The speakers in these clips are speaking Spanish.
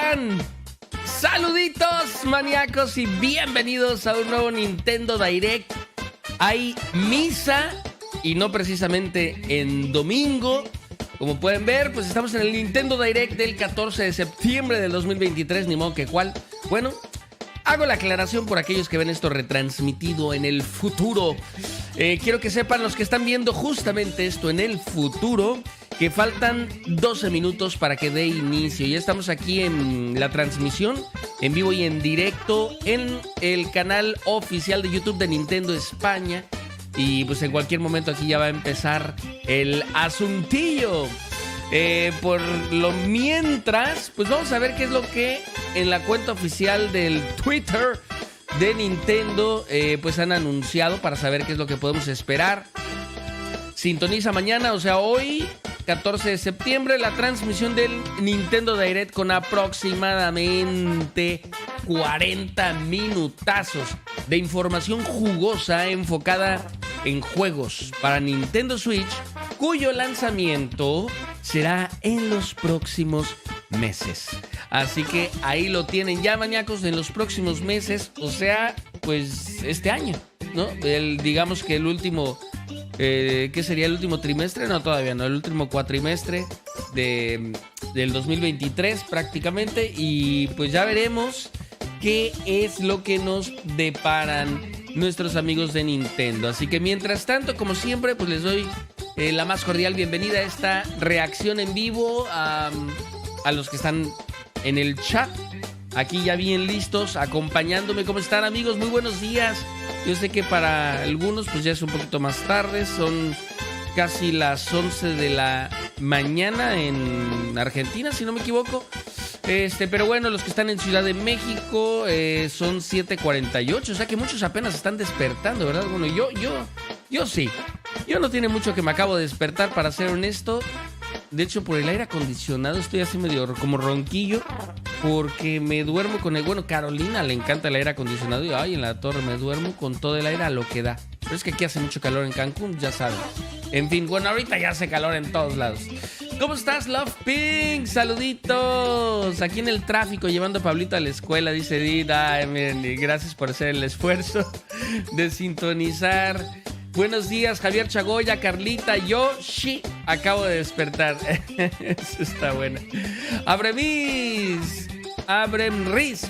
están? Saluditos maníacos y bienvenidos a un nuevo Nintendo Direct. Hay misa y no precisamente en domingo. Como pueden ver, pues estamos en el Nintendo Direct del 14 de septiembre del 2023, ni modo que cuál. Bueno, hago la aclaración por aquellos que ven esto retransmitido en el futuro. Quiero que sepan los que están viendo justamente esto en el futuro, que faltan 12 minutos para que dé inicio. Ya estamos aquí en la transmisión, en vivo y en directo, en el canal oficial de YouTube de Nintendo España. Y pues en cualquier momento aquí ya va a empezar el asuntillo. Por lo mientras, pues vamos a ver qué es lo que en la cuenta oficial del Twitter de Nintendo pues han anunciado, para saber qué es lo que podemos esperar. Sintoniza mañana, o sea hoy, 14 de septiembre, la transmisión del Nintendo Direct con aproximadamente 40 minutazos de información jugosa enfocada en juegos para Nintendo Switch, cuyo lanzamiento será en los próximos meses. Así que ahí lo tienen ya, maníacos, en los próximos meses, o sea, pues este año, ¿no? Digamos que el último... ¿qué sería el último trimestre? No, todavía no, el último cuatrimestre del 2023 prácticamente. Y pues ya veremos qué es lo que nos deparan nuestros amigos de Nintendo. Así que mientras tanto, como siempre, pues les doy la más cordial bienvenida a esta reacción en vivo, a los que están en el chat, aquí ya bien listos, acompañándome. ¿Cómo están, amigos? Muy buenos días. Yo sé que para algunos pues ya es un poquito más tarde, son casi las 11 de la mañana en Argentina, si no me equivoco. Pero bueno, los que están en Ciudad de México son 7:48, o sea que muchos apenas están despertando, ¿verdad? Bueno, yo sí. Yo no tiene mucho que me acabo de despertar, para ser honesto. De hecho, por el aire acondicionado estoy así medio como ronquillo, porque me duermo con el... Bueno, Carolina le encanta el aire acondicionado y ay, en la torre me duermo con todo el aire a lo que da. Pero es que aquí hace mucho calor en Cancún, ya saben. En fin, bueno, ahorita ya hace calor en todos lados. ¿Cómo estás, Love Pink? Saluditos. Aquí en el tráfico llevando a Pablito a la escuela, dice Dida. Ay, miren, gracias por hacer el esfuerzo de sintonizar. Buenos días, Javier Chagoya, Carlita. Yo, sí, acabo de despertar. Eso está bueno. Abremris,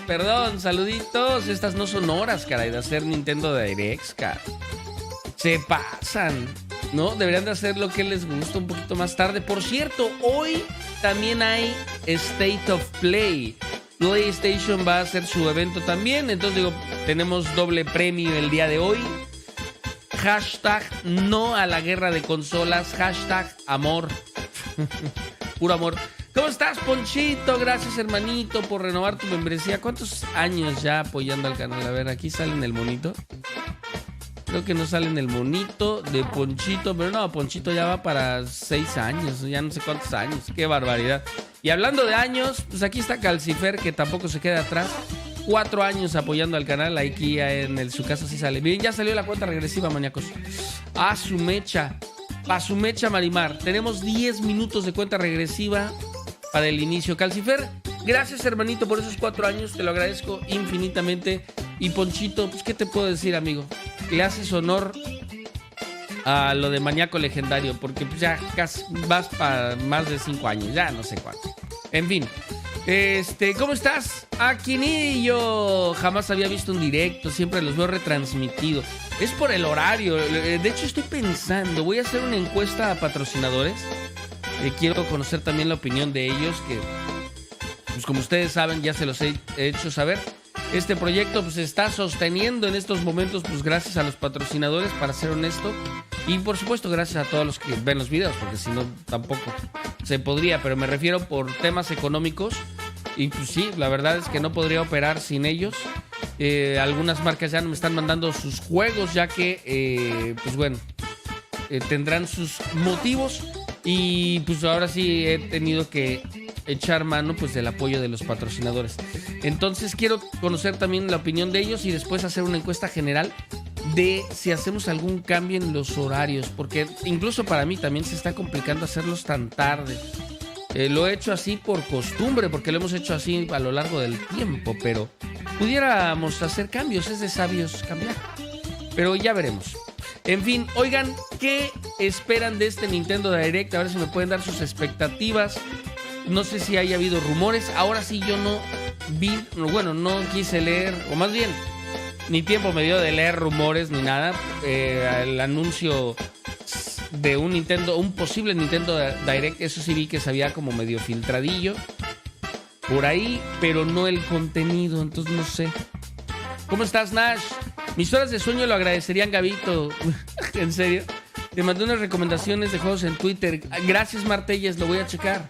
perdón, saluditos. Estas no son horas, caray, de hacer Nintendo Directs, cara. Se pasan, ¿no? Deberían de hacer lo que les gusta un poquito más tarde. Por cierto, hoy también hay State of Play. PlayStation va a hacer su evento también. Entonces, digo, tenemos doble premio el día de hoy. Hashtag no a la guerra de consolas. Hashtag amor. Puro amor. ¿Cómo estás, Ponchito? Gracias, hermanito, por renovar tu membresía. ¿Cuántos años ya apoyando al canal? A ver, aquí sale en el monito. Creo que no sale en el monito de Ponchito. Pero no, Ponchito ya va para 6 años. Ya no sé cuántos años. Qué barbaridad. Y hablando de años, pues aquí está Calcifer, que tampoco se queda atrás. 4 años apoyando al canal. Aquí ya en su casa sí sale. Bien, ya salió la cuenta regresiva, maníacos. A su mecha. Pa' su mecha, Marimar. Tenemos 10 minutos de cuenta regresiva para el inicio. Calcifer, gracias, hermanito, por esos 4 años. Te lo agradezco infinitamente. Y Ponchito, pues, ¿qué te puedo decir, amigo? Le haces honor a lo de maníaco legendario, porque pues ya casi vas para más de 5 años. Ya no sé cuánto. En fin. ¿Cómo estás? Aquinillo. Jamás había visto un directo, siempre los veo retransmitidos. Es por el horario. De hecho, estoy pensando, voy a hacer una encuesta a patrocinadores. Quiero conocer también la opinión de ellos, que pues como ustedes saben, ya se los he hecho saber. Este proyecto pues se está sosteniendo en estos momentos pues gracias a los patrocinadores, para ser honesto. Y por supuesto gracias a todos los que ven los videos, porque si no tampoco se podría. Pero me refiero por temas económicos. Y pues sí, la verdad es que no podría operar sin ellos. Algunas marcas ya no me están mandando sus juegos, ya que pues bueno, tendrán sus motivos. Y pues ahora sí he tenido que echar mano pues del apoyo de los patrocinadores. Entonces quiero conocer también la opinión de ellos y después hacer una encuesta general de si hacemos algún cambio en los horarios, porque incluso para mí también se está complicando hacerlos tan tarde. Lo he hecho así por costumbre, porque lo hemos hecho así a lo largo del tiempo, pero pudiéramos hacer cambios, es de sabios cambiar. Pero ya veremos. En fin, oigan, ¿qué esperan de este Nintendo Direct? A ver si me pueden dar sus expectativas. No sé si haya habido rumores. Ahora sí yo no vi, bueno, no quise leer, o más bien, ni tiempo me dio de leer rumores ni nada. El anuncio de un posible Nintendo Direct, eso sí vi que se había como medio filtradillo por ahí, pero no el contenido, entonces no sé. ¿Cómo estás, Nash? Mis horas de sueño lo agradecerían, Gabito. ¿En serio? Te mandé unas recomendaciones de juegos en Twitter. Gracias, Martelles, lo voy a checar.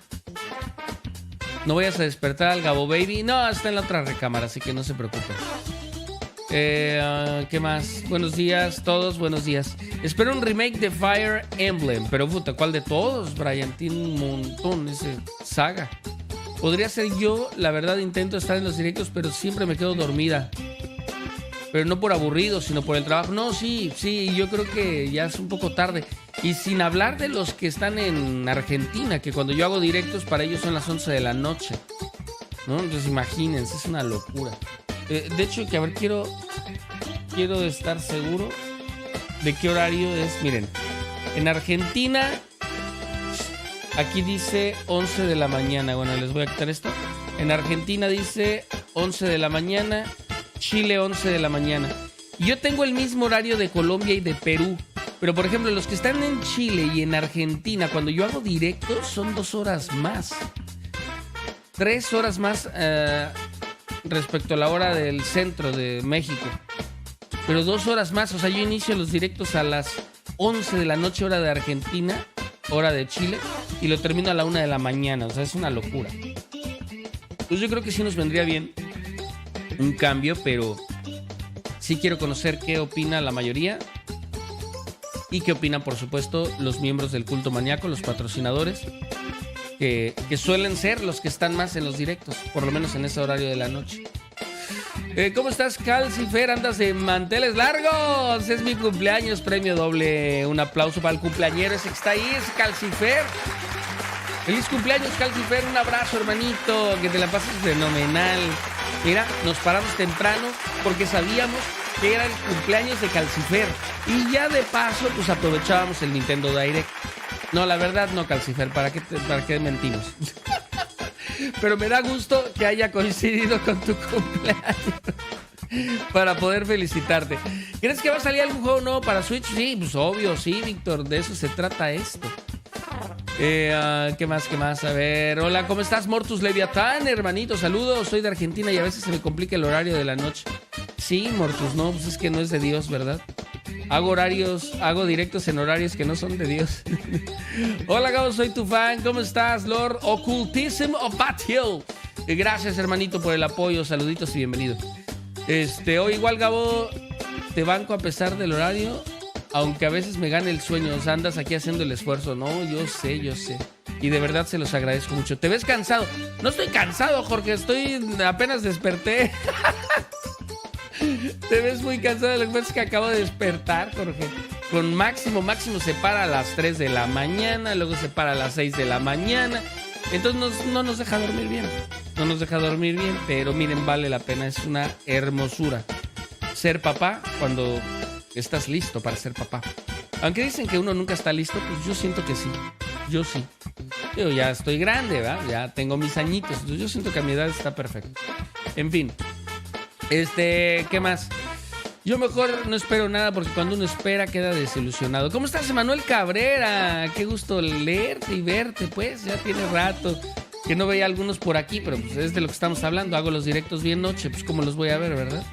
No vayas a despertar al Gabo Baby. No, está en la otra recámara, así que no se preocupen. ¿Qué más? Buenos días, todos, buenos días. Espero un remake de Fire Emblem. Pero puta, ¿cuál de todos, Brian? Tiene un montón ese saga. Podría ser yo, la verdad intento estar en los directos, pero siempre me quedo dormida. Pero no por aburrido, sino por el trabajo. No, sí, yo creo que ya es un poco tarde. Y sin hablar de los que están en Argentina, que cuando yo hago directos para ellos son las 11 de la noche, ¿no? Entonces imagínense, es una locura. De hecho, que a ver, quiero estar seguro de qué horario es. Miren, en Argentina, aquí dice 11 de la mañana. Bueno, les voy a quitar esto. En Argentina dice 11 de la mañana. Chile 11 de la mañana. Yo tengo el mismo horario de Colombia y de Perú. Pero por ejemplo, los que están en Chile y en Argentina, cuando yo hago directos, son 2 horas más. 3 horas más respecto a la hora del centro de México. Pero 2 horas más. O sea, yo inicio los directos a las 11 de la noche, hora de Argentina, hora de Chile, y lo termino a la 1 de la mañana. O sea, es una locura. Pues yo creo que sí nos vendría bien un cambio, pero sí quiero conocer qué opina la mayoría y qué opinan, por supuesto, los miembros del culto maníaco, los patrocinadores, que suelen ser los que están más en los directos, por lo menos en ese horario de la noche. ¿Cómo estás, Calcifer? ¿Andas de manteles largos? Es mi cumpleaños, premio doble. Un aplauso para el cumpleañero ese que está ahí, es Calcifer. Feliz cumpleaños, Calcifer. Un abrazo, hermanito, que te la pases fenomenal. Mira, nos paramos temprano porque sabíamos que era el cumpleaños de Calcifer. Y ya de paso, pues aprovechábamos el Nintendo Direct. No, la verdad no, Calcifer, ¿para qué mentimos? Pero me da gusto que haya coincidido con tu cumpleaños para poder felicitarte. ¿Crees que va a salir algún juego nuevo para Switch? Sí, pues obvio, sí, Víctor, de eso se trata esto. ¿Qué más? A ver, hola, ¿cómo estás, Mortus Leviatán? Hermanito, saludos, soy de Argentina y a veces se me complica el horario de la noche. Sí, Mortus, no, pues es que no es de Dios, ¿verdad? Hago directos en horarios que no son de Dios. Hola, Gabo, soy tu fan, ¿cómo estás, Lord Occultism of Battle? Gracias, hermanito, por el apoyo, saluditos y bienvenido. Hoy igual, Gabo, te banco a pesar del horario, aunque a veces me gane el sueño. O sea, andas aquí haciendo el esfuerzo. No, yo sé. Y de verdad se los agradezco mucho. Te ves cansado. No estoy cansado, Jorge. Apenas desperté. Te ves muy cansado. Lo que pasa es que acabo de despertar, Jorge. Con máximo se para a las 3 de la mañana. Luego se para a las 6 de la mañana. Entonces no nos deja dormir bien. No nos deja dormir bien. Pero miren, vale la pena. Es una hermosura ser papá cuando estás listo para ser papá. Aunque dicen que uno nunca está listo, pues yo siento que sí. Yo sí. Yo ya estoy grande, ¿verdad? Ya tengo mis añitos. Entonces yo siento que a mi edad está perfecto. En fin. ¿Qué más? Yo mejor no espero nada porque cuando uno espera queda desilusionado. ¿Cómo estás, Emanuel Cabrera? Qué gusto leerte y verte, pues. Ya tiene rato que no veía a algunos por aquí, pero pues es de lo que estamos hablando. Hago los directos bien noche, pues cómo los voy a ver, ¿verdad?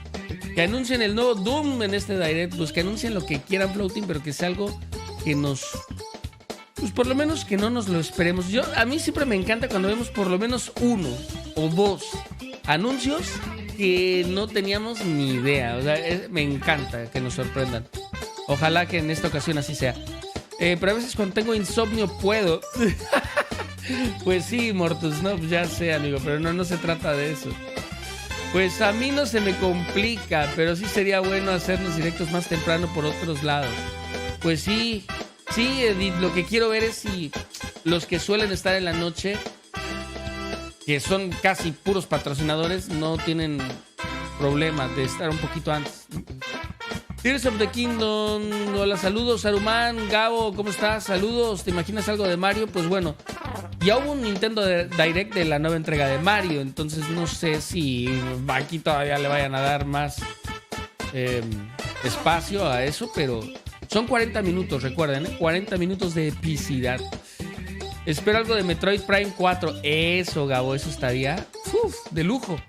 Que anuncien el nuevo Doom en este direct, pues que anuncien lo que quieran, Floating, pero que sea algo que nos... Pues por lo menos que no nos lo esperemos. A mí siempre me encanta cuando vemos por lo menos 1 o 2 anuncios que no teníamos ni idea. O sea, me encanta que nos sorprendan. Ojalá que en esta ocasión así sea. Pero a veces cuando tengo insomnio puedo. Pues sí, Mortus, no, pues ya sé, amigo, pero no se trata de eso. Pues a mí no se me complica, pero sí sería bueno hacer los directos más temprano por otros lados. Pues sí, Edith, lo que quiero ver es si los que suelen estar en la noche que son casi puros patrocinadores, no tienen problema de estar un poquito antes. Tears of the Kingdom, hola, saludos, Saruman, Gabo, ¿cómo estás? Saludos, ¿te imaginas algo de Mario? Pues bueno, ya hubo un Nintendo Direct de la nueva entrega de Mario, entonces no sé si aquí todavía le vayan a dar más espacio a eso, pero son 40 minutos, recuerden, 40 minutos de epicidad. Espero algo de Metroid Prime 4. Eso, Gabo, eso estaría de lujo.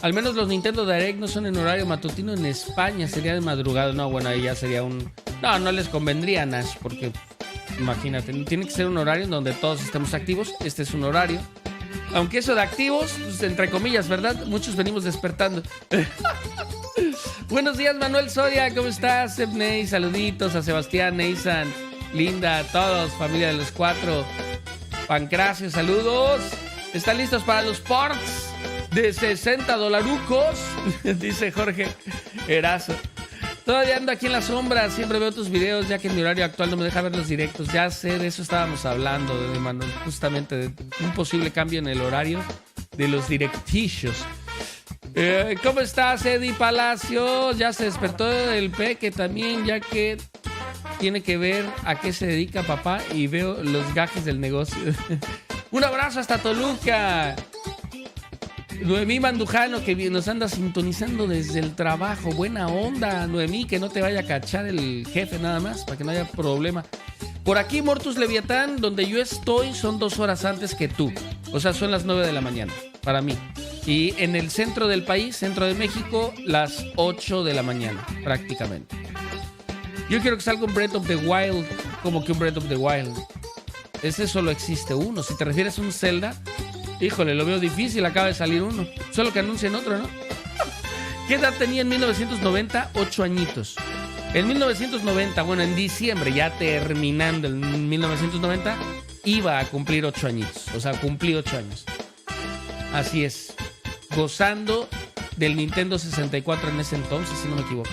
Al menos los Nintendo Direct no son en horario matutino en España, sería de madrugada. No, bueno, ahí ya sería un... No les convendría, Nash, porque imagínate, tiene que ser un horario en donde todos estemos activos. Este es un horario. Aunque eso de activos, pues, entre comillas, ¿verdad? Muchos venimos despertando. Buenos días, Manuel Soria, ¿cómo estás? Sebney, saluditos a Sebastián, Neysan, Linda, a todos, familia de los 4. Pancracio, saludos. ¿Están listos para los ports de $60? Dice Jorge Erazo. Todavía ando aquí en la sombra, siempre veo tus videos, ya que mi horario actual no me deja ver los directos. Ya sé, de eso estábamos hablando, de Manuel, justamente de un posible cambio en el horario de los directillos. ¿Cómo estás, Eddie Palacio? Ya se despertó el peque también, ya que tiene que ver a qué se dedica papá y veo los gajes del negocio. Un abrazo hasta Toluca. Noemí Mandujano, que nos anda sintonizando desde el trabajo. Buena onda, Noemí, que no te vaya a cachar el jefe nada más, para que no haya problema. Por aquí, Mortus Leviatán, donde yo estoy, son 2 horas antes que tú. O sea, son las 9 de la mañana, para mí. Y en el centro del país, centro de México, las 8 de la mañana, prácticamente. Yo quiero que salga un Breath of the Wild, como que un Breath of the Wild. Ese solo existe uno. Si te refieres a un Zelda, híjole, lo veo difícil, acaba de salir uno. Solo que anuncien otro, ¿no? ¿Qué edad tenía en 1990? 8 añitos. En 1990, bueno, en diciembre, ya terminando en 1990, iba a cumplir 8 añitos. O sea, cumplí 8 años. Así es. Gozando del Nintendo 64 en ese entonces, si no me equivoco.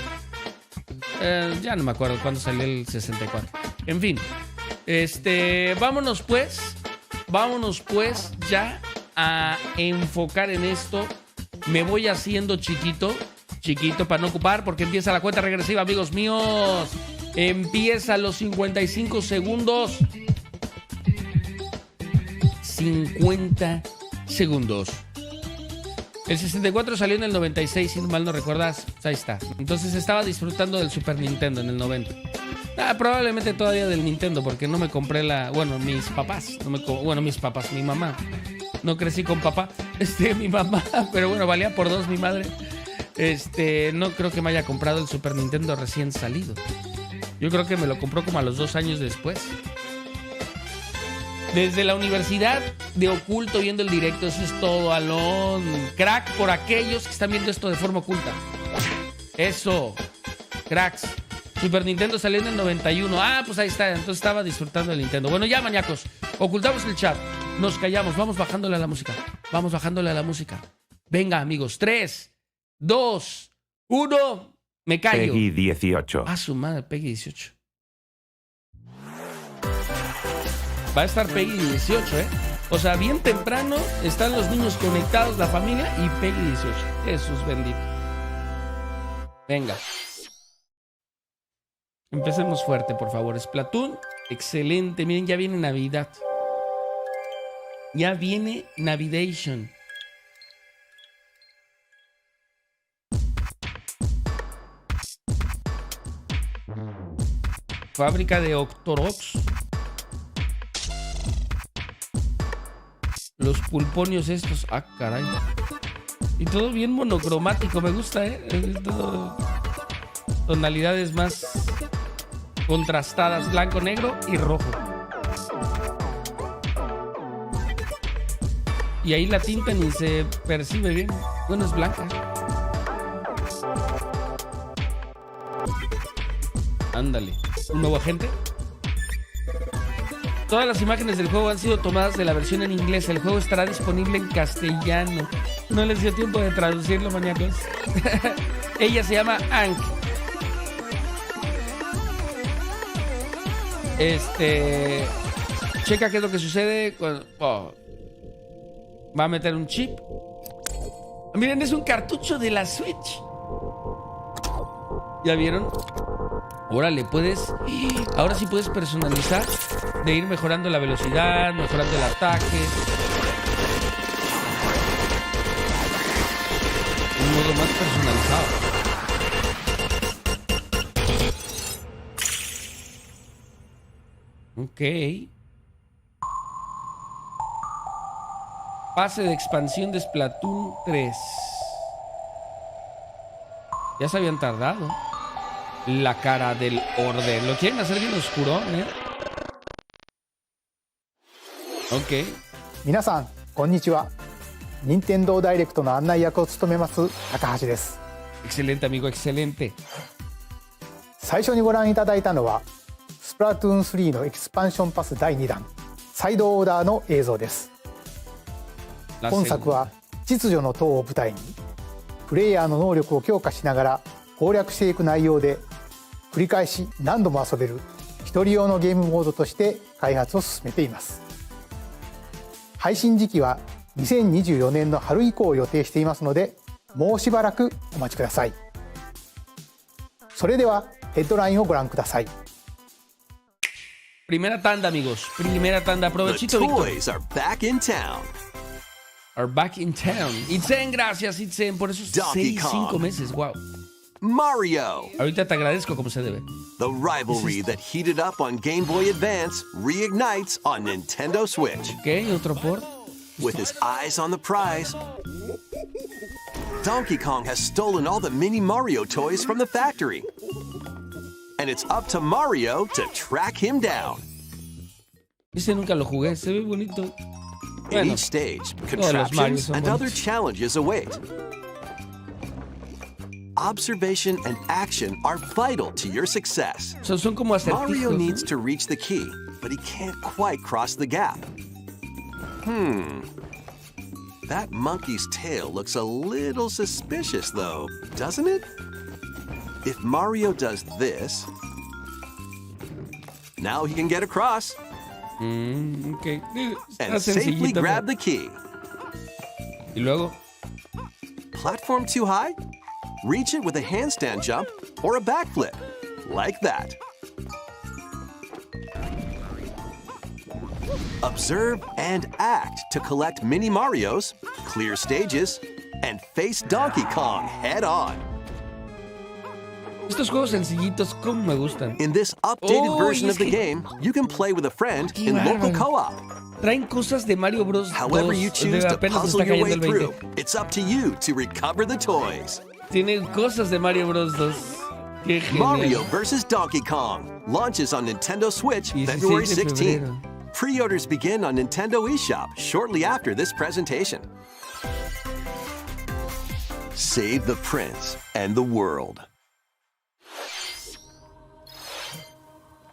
Ya no me acuerdo cuándo salió el 64. En fin. Vámonos pues ya a enfocar en esto. Me voy haciendo chiquito para no ocupar, porque empieza la cuenta regresiva, amigos míos. Empieza los 55 segundos. 50 segundos. El 64 salió en el 96, si mal no recuerdas. Ahí está. Entonces estaba disfrutando del Super Nintendo en el 90. Probablemente todavía del Nintendo, porque no me compré mis papás. Mi mamá. No crecí con papá. Mi mamá. Pero bueno, valía por 2 mi madre. No creo que me haya comprado el Super Nintendo recién salido. Yo creo que me lo compró como a los 2 años después. Desde la universidad, de oculto, viendo el directo. Eso es todo, Alon. Crack por aquellos que están viendo esto de forma oculta. Eso. Cracks. Super Nintendo salió en el 91. Pues ahí está. Entonces estaba disfrutando del Nintendo. Bueno, ya, maníacos. Ocultamos el chat. Nos callamos. Vamos bajándole a la música. Venga, amigos. 3, 2, 1. Me callo. Peggy 18. Su madre, Peggy 18. Va a estar Peggy 18, O sea, bien temprano están los niños conectados, la familia, y Peggy 18. Jesús bendito. Venga. Empecemos fuerte, por favor. Splatoon, excelente. Miren, ya viene Navidad. Ya viene Navidation. Fábrica de Octorox. Los pulponios estos. Caray. Y todo bien monocromático. Me gusta, Todo... tonalidades más contrastadas. Blanco, negro y rojo. Y ahí la tinta ni se percibe bien. Bueno, es blanca. Ándale. ¿Un nuevo agente? Todas las imágenes del juego han sido tomadas de la versión en inglés. El juego estará disponible en castellano. No les dio tiempo de traducirlo, maníacos. Ella se llama Ank. Checa qué es lo que sucede cuando... Va a meter un chip. Miren, es un cartucho de la Switch. ¿Ya vieron? Órale, puedes... Ahora sí puedes personalizar. De ir mejorando la velocidad, mejorando el ataque. Un modo más personalizado. Ok. Pase de expansión de Splatoon 3. Ya se habían tardado. La cara del orden. Lo quieren hacer bien oscuro, ¿eh? Ok. 皆さんこんにちは。任天堂ダイレクトの案内役を務めます高橋です。 Excelente, amigo, excelente. 最初にご覧いただいたのはスプラトゥーン3のエキスパンションパス第2弾サイドオーダーの映像です。本作は秩序の塔を舞台にプレイヤーの能力を強化しながら攻略していく内容で繰り返し何度も遊べる一人用のゲームモードとして開発を進めています。配信時期は2024年の春以降を予定していますのでもうしばらくお待ちください。それではヘッドラインをご覧ください。 Primera tanda, amigos. Primera tanda. Aprovechito, The Víctor. toys are back in town. Are back in town. Itzen, gracias, Itzen, por esos Donkey 5 Kong. meses. Wow. Mario. Ahorita te agradezco como se debe. The rivalry that heated up on Game Boy Advance reignites on Nintendo Switch. Ok, otro port. With his eyes on the prize, Donkey Kong has stolen all the mini Mario toys from the factory. And it's up to Mario to track him down. Ese nunca lo jugué, se ve bonito. In Bueno, each stage, los contraptions Marios son and other bonitos. challenges await. Observation and action are vital to your success. son como acertijos. Mario ¿no? needs to reach the key, but he can't quite cross the gap. That monkey's tail looks a little suspicious, though, doesn't it? If Mario does this, now he can get across Ok. Está and safely sencillito, grab pero- the key. Y luego, Platform too high? Reach it with a handstand jump or a backflip, like that. Observe and act to collect mini Marios, clear stages, and face Donkey Kong head on. estos juegos sencillitos, como me gustan. In this updated Oh, version y of es the que- game, you can play with a friend Qué in local bárbaro. co-op. Traen cosas de Mario Bros. 2. However you choose to Apenas puzzle está your way cayendo el through, 20. it's up to you to recover the toys. Tienen cosas de Mario Bros. 2. Qué genial. Mario vs. Donkey Kong launches on Nintendo Switch 16 February de 16th. febrero. Pre-orders begin on Nintendo eShop shortly after this presentation. Save the prince and the world.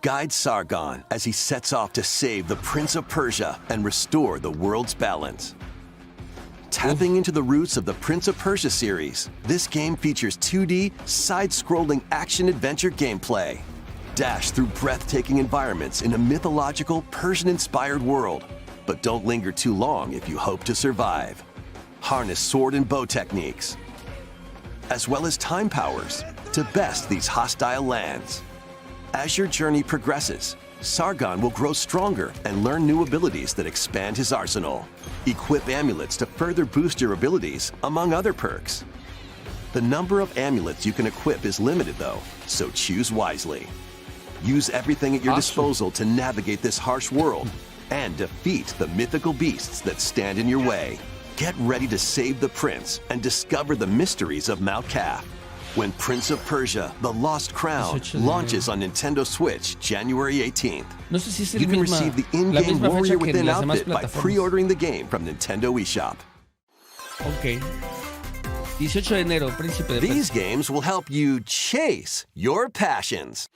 Guide Sargon as he sets off to save the Prince of Persia and restore the world's balance. Tapping into the roots of the Prince of Persia series, this game features 2D, side-scrolling action-adventure gameplay. Dash through breathtaking environments in a mythological, Persian-inspired world. But don't linger too long if you hope to survive. Harness sword and bow techniques, as well as time powers, to best these hostile lands. As your journey progresses, Sargon will grow stronger and learn new abilities that expand his arsenal. Equip amulets to further boost your abilities, among other perks. The number of amulets you can equip is limited, though, so choose wisely. Use everything at your disposal to navigate this harsh world and defeat the mythical beasts that stand in your way. Get ready to save the prince and discover the mysteries of Mount Calf. When Prince of Persia, The Lost Crown, 18 de launches on Nintendo Switch January 18th. No sé si es You can receive the la in-game misma Warrior fecha que en Within las demás outfit by plataformas. pre-ordering the game from Nintendo eShop. Ok. 18 de enero, Príncipe de These Persia. games will help you chase your passions.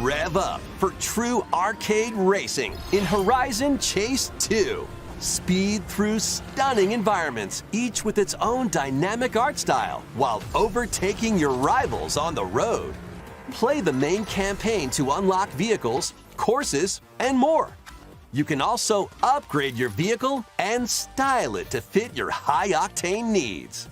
Rev up for true arcade racing in Horizon Chase 2. Speed through stunning environments, each with its own dynamic art style, while overtaking your rivals on the road. Play the main campaign to unlock vehicles, courses, and more. You can also upgrade your vehicle and style it to fit your high-octane needs.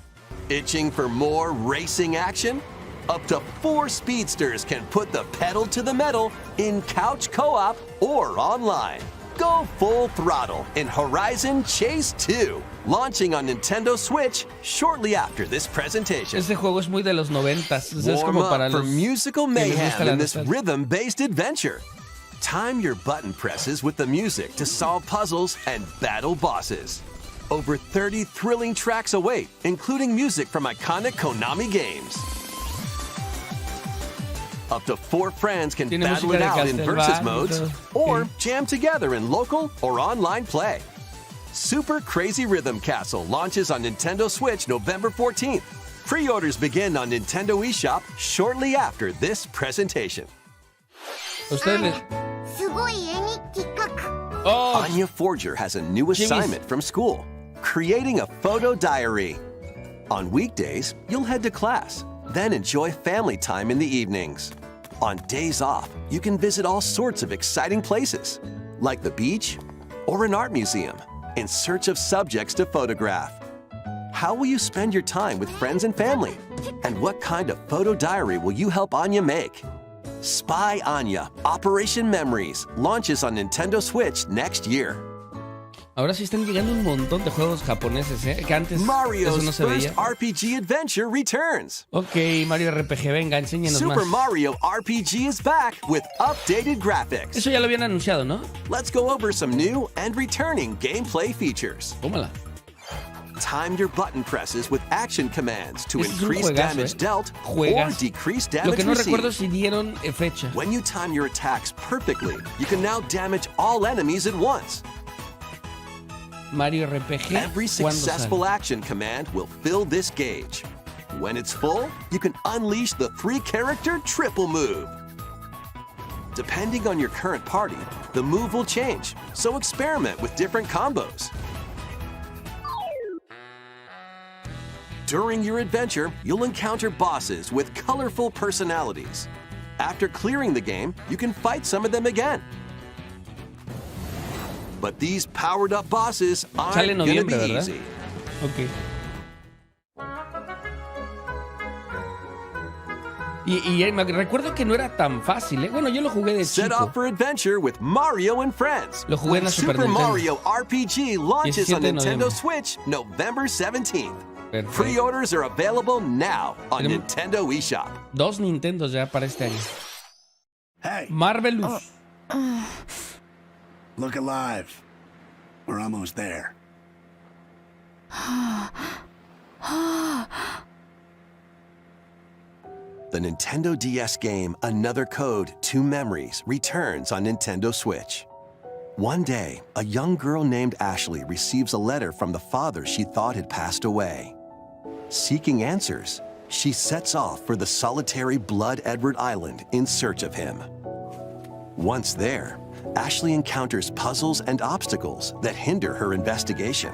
Itching for more racing action? Up to 4 speedsters can put the pedal to the metal in couch co-op or online. Go full throttle in Horizon Chase 2, launching on Nintendo Switch shortly after this presentation. Este juego es muy de los 90s. Es Warm como para up for los musical que les gusta mayhem la in this nostalgia. rhythm-based adventure. Time your button presses with the music to solve puzzles and battle bosses. Over 30 thrilling tracks await, including music from iconic Konami games. Up to 4 friends can Tiene battle música it de out in versus Castlevania, modes or jam together in local or online play. Super Crazy Rhythm Castle launches on Nintendo Switch November 14th. Pre-orders begin on Nintendo eShop shortly after this presentation. Ustedes les... すごい絵日記書く Oh, Anya Forger has a new assignment from school, creating a photo diary. On weekdays, you'll head to class, then enjoy family time in the evenings. On days off, you can visit all sorts of exciting places, like the beach or an art museum, in search of subjects to photograph. How will you spend your time with friends and family? And what kind of photo diary will you help Anya make? Spy Anya Operation Memories launches on Nintendo Switch next year. ahora sí están llegando un montón de juegos japoneses, ¿eh? Que antes eso Mario's no se first veía. RPG adventure returns. Ok, Mario RPG, venga, enséñenos Super más. Mario RPG is back with updated graphics. Eso ya lo habían anunciado, ¿no? Let's go over some new and returning gameplay features. Tómala. Time your button presses with action commands to Este es un increase juegazo, damage ¿eh? dealt or Juegazo. decrease Lo damage que no recuerdo received. si dieron fecha. When you time your attacks perfectly, you can now damage all enemies at once. Mario RPG, Every ¿cuándo successful sale? action command will fill this gauge. When it's full, you can unleash the 3-character triple move. Depending on your current party, the move will change, so experiment with different combos. During your adventure, you'll encounter bosses with colorful personalities. After clearing the game, you can fight some of them again. But these powered-up bosses Sale en aren't gonna noviembre, be ¿verdad? easy. Ok. Y me recuerdo que no era tan fácil, ¿eh? Bueno, yo lo jugué de Set chico. off for adventure with Mario and Friends. Lo jugué en la Super Super Nintendo. Mario RPG launches 17 on de Nintendo noviembre. Switch November 17th. Perfecto. Pre-orders are available now on Tenemos- Nintendo eShop. 2 Nintendos ya para este año. Hey, Marvelous. look alive. We're almost there. The Nintendo DS game Another Code, Two Memories returns on Nintendo Switch. One day, a young girl named Ashley receives a letter from the father she thought had passed away. Seeking answers, she sets off for the solitary Blood Edward Island in search of him. Once there, Ashley encounters puzzles and obstacles that hinder her investigation.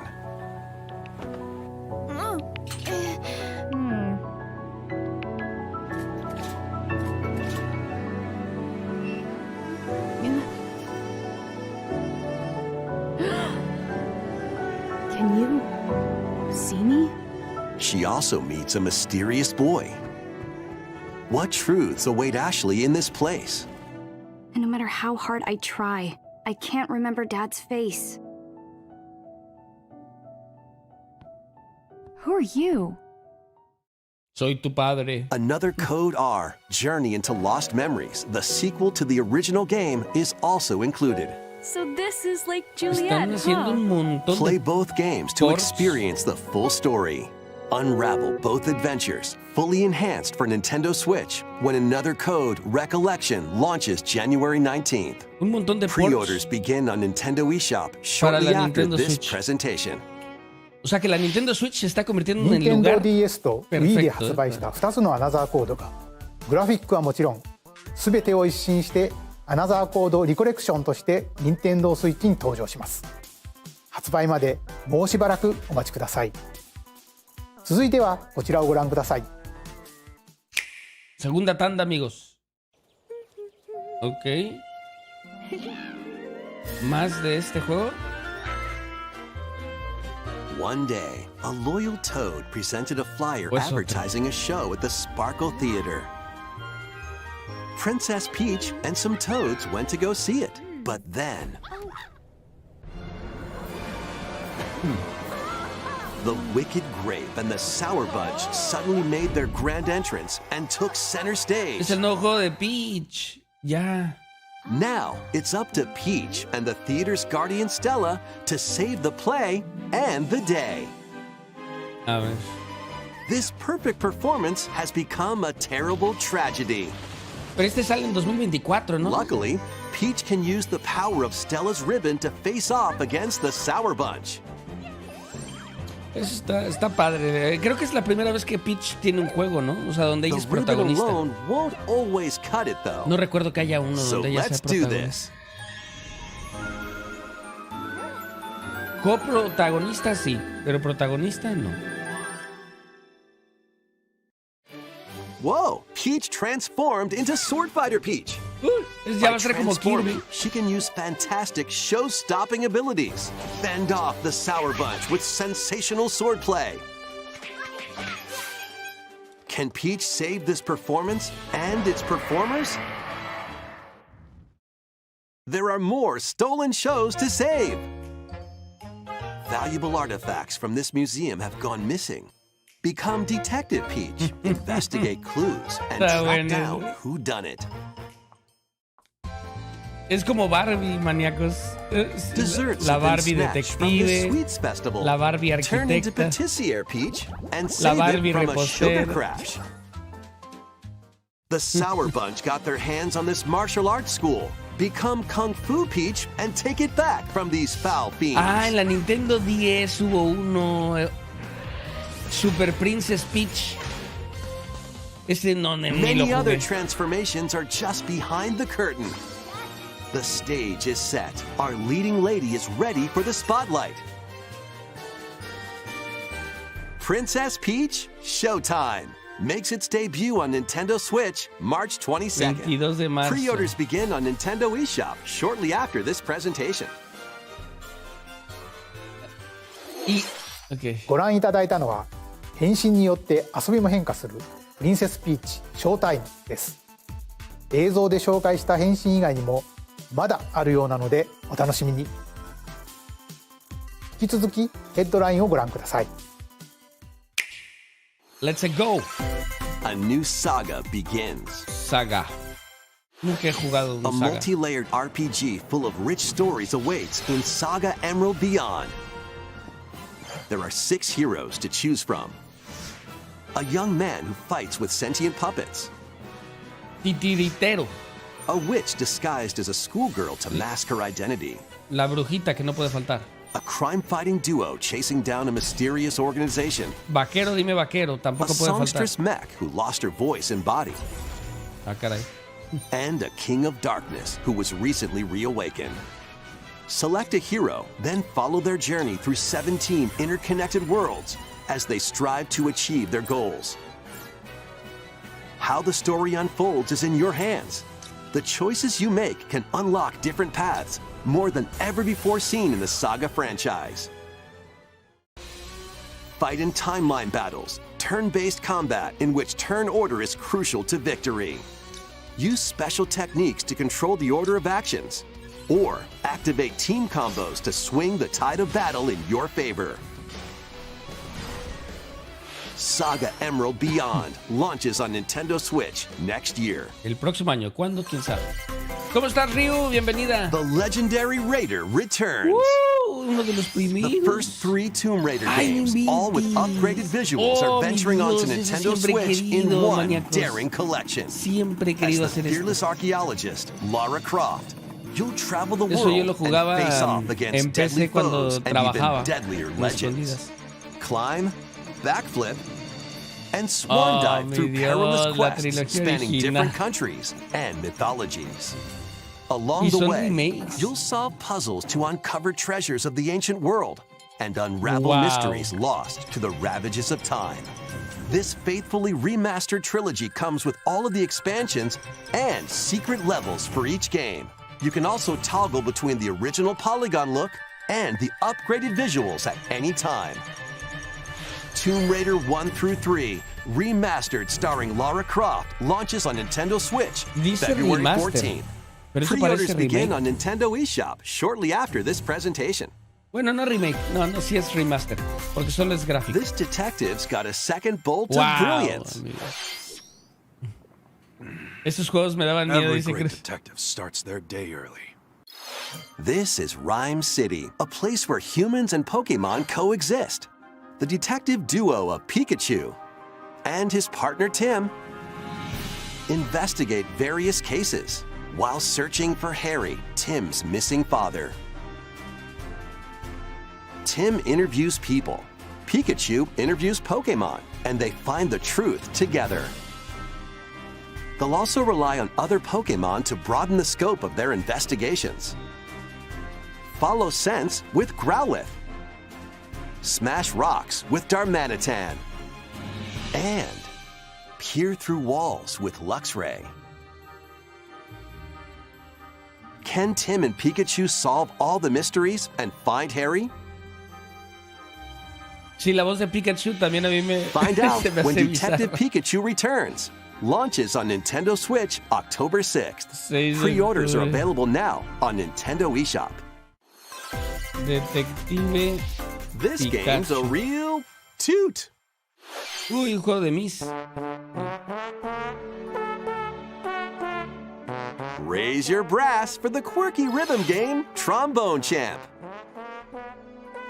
Can you see me? She also meets a mysterious boy. What truths await Ashley in this place? And no matter how hard I try, I can't remember Dad's face. Who are you? Soy tu padre. Another Code R, Journey into Lost Memories, the sequel to the original game, is also included. So this is like Están haciendo un montón Play de... both games to ports. experience the full story. Unravel both adventures, fully enhanced for Nintendo Switch, when Another Code Recollection launches January 19th. Un montón de Pre-orders ports. begin on Nintendo eShop shortly la after Nintendo this Switch. presentation. O sea que la Nintendo Switch se está convirtiendo en el Nintendo lugar... DS と Wii でperfecto, 発売した2つのアナザーコードがグラフィックはもちろん全てを一新してアナザーコードリコレクションとして任天堂スイッチに登場します。発売までもうしばらくお待ちください。続いてはこちらをご覧ください。 Segunda tanda, amigos. Ok. ¿Más de este juego? One day, a loyal toad presented a flyer Pues advertising a show at the Sparkle Theater. Princess Peach and some toads went to go see it, but then... The Wicked Grape and the Sour Bunch suddenly made their grand entrance and took center stage. Es el nuevo juego de Peach. Ya. Now, it's up to Peach and the theater's guardian Stella to save the play and the day. A ver. This perfect performance has become a terrible tragedy. Pero este sale en 2024, ¿no? Luckily, Peach can use the power of Stella's ribbon to face off against the Sour Bunch. Eso está padre. Creo que es la primera vez que Peach tiene un juego, ¿no? O sea, donde ella es The ribbon protagonista. alone won't always cut it, though. No recuerdo que haya uno So donde ella sea let's do protagonista. this. Coprotagonista sí, pero protagonista no. Whoa! Peach transformed into Sword Fighter Peach. Ya va a ser como Kirby. She can use fantastic show-stopping abilities. Fend off the Sour Bunch with sensational swordplay. Can Peach save this performance and its performers? There are more stolen shows to save. Valuable artifacts from this museum have gone missing. Become Detective Peach, investigate clues, and Está track bueno. down who done it. Es como Barbie, maníacos. Desserts La have been Barbie snatched from the detective, Sweets Festival. la Barbie Turn into arquitecta, patissier, Peach, and la save Barbie it from a sugar repostera. crash. The Sour Bunch got their hands on this martial arts school. Become Kung Fu Peach and take it back from these foul fiends. Ah, en la Nintendo 10 hubo uno. Super Princess Peach. Este no, ni lo Many other jugué. transformations are just behind the curtain. The stage is set. Our leading lady is ready for the spotlight. Princess Peach Showtime makes its debut on Nintendo Switch March 22nd. 22 de marzo. Pre-orders begin on Nintendo eShop shortly after this presentation. Y, ok. ご覧いただいたのは変身によって遊びも変化するプリンセスピーチショータイムです。映像で紹介した変身以外にもまだあるようなのでお楽しみに。引き続きヘッドラインをご覧ください。 Let's go. A new saga begins. Saga. Nunca he jugado un A Saga. multi-layered RPG full of rich stories awaits in Saga Emerald Beyond. There are 6 heroes to choose from. A young man who fights with sentient puppets. Titiritero. A witch disguised as a schoolgirl to mask her identity. La brujita que no puede faltar. A crime-fighting duo chasing down a mysterious organization. Vaquero, dime vaquero. A Tampoco puede faltar. songstress mech who lost her voice and body. Ah, caray. And a king of darkness who was recently reawakened. Select a hero, then follow their journey through 17 interconnected worlds as they strive to achieve their goals. How the story unfolds is in your hands. The choices you make can unlock different paths, more than ever before seen in the Saga franchise. Fight in timeline battles, turn-based combat in which turn order is crucial to victory. Use special techniques to control the order of actions, or activate team combos to swing the tide of battle in your favor. Saga Emerald Beyond launches on Nintendo Switch next year. El próximo año. ¿Cuándo? ¿Quién sabe? ¿Cómo estás, Ryu? Bienvenida. The legendary Raider returns. Uno de los primeros. The first 3 Tomb Raider Ay, games, all with upgraded visuals, Oh, are venturing mi onto Dios, eso Nintendo siempre he Switch in querido, one maníacos. daring collection. Siempre he As querido the hacer esto. fearless archaeologist, Lara Croft, you'll travel the Eso yo lo world and jugaba face off against en deadly PC cuando foes and trabajaba. even deadlier en legends. escondidas. Climb, backflip, and swan Oh, dive mi through Dios, perilous la quests trilogía spanning original. different countries and mythologies. Along Y the son way, remakes. you'll solve puzzles to uncover treasures of the ancient world and unravel Wow. mysteries lost to the ravages of time. This faithfully remastered trilogy comes with all of the expansions and secret levels for each game. You can also toggle between the original polygon look and the upgraded visuals at any time. Tomb Raider 1 through 3, remastered starring Lara Croft, launches on Nintendo Switch Dice February remaster, 14th. pero eso Pre-orders parece begin remake. on Nintendo eShop shortly after this presentation. Bueno, no remake, no, sí es remaster, porque solo es gráfico. This detective's got a second bolt Wow, of brilliance. amigos. Estos juegos me daban miedo, Every dice great Chris. detective starts their day early. This is Rhyme City, a place where humans and Pokemon coexist. The detective duo of Pikachu and his partner Tim investigate various cases while searching for Harry, Tim's missing father. Tim interviews people, Pikachu interviews Pokemon, and they find the truth together. They'll also rely on other Pokemon to broaden the scope of their investigations. Follow Sense with Growlithe. Smash rocks with Darmanitan. And peer through walls with Luxray. Can Tim and Pikachu solve all the mysteries and find Harry? Sí, la voz de Pikachu también a mí me, Find out se me when hace Detective bizarra. Pikachu returns. Launches on Nintendo Switch October 6th. 6 de Pre-orders are octubre. available now on Nintendo eShop. Detective. This Pikachu. game's a real toot. Uy, un juego de Miss. Raise your brass for the quirky rhythm game Trombone Champ.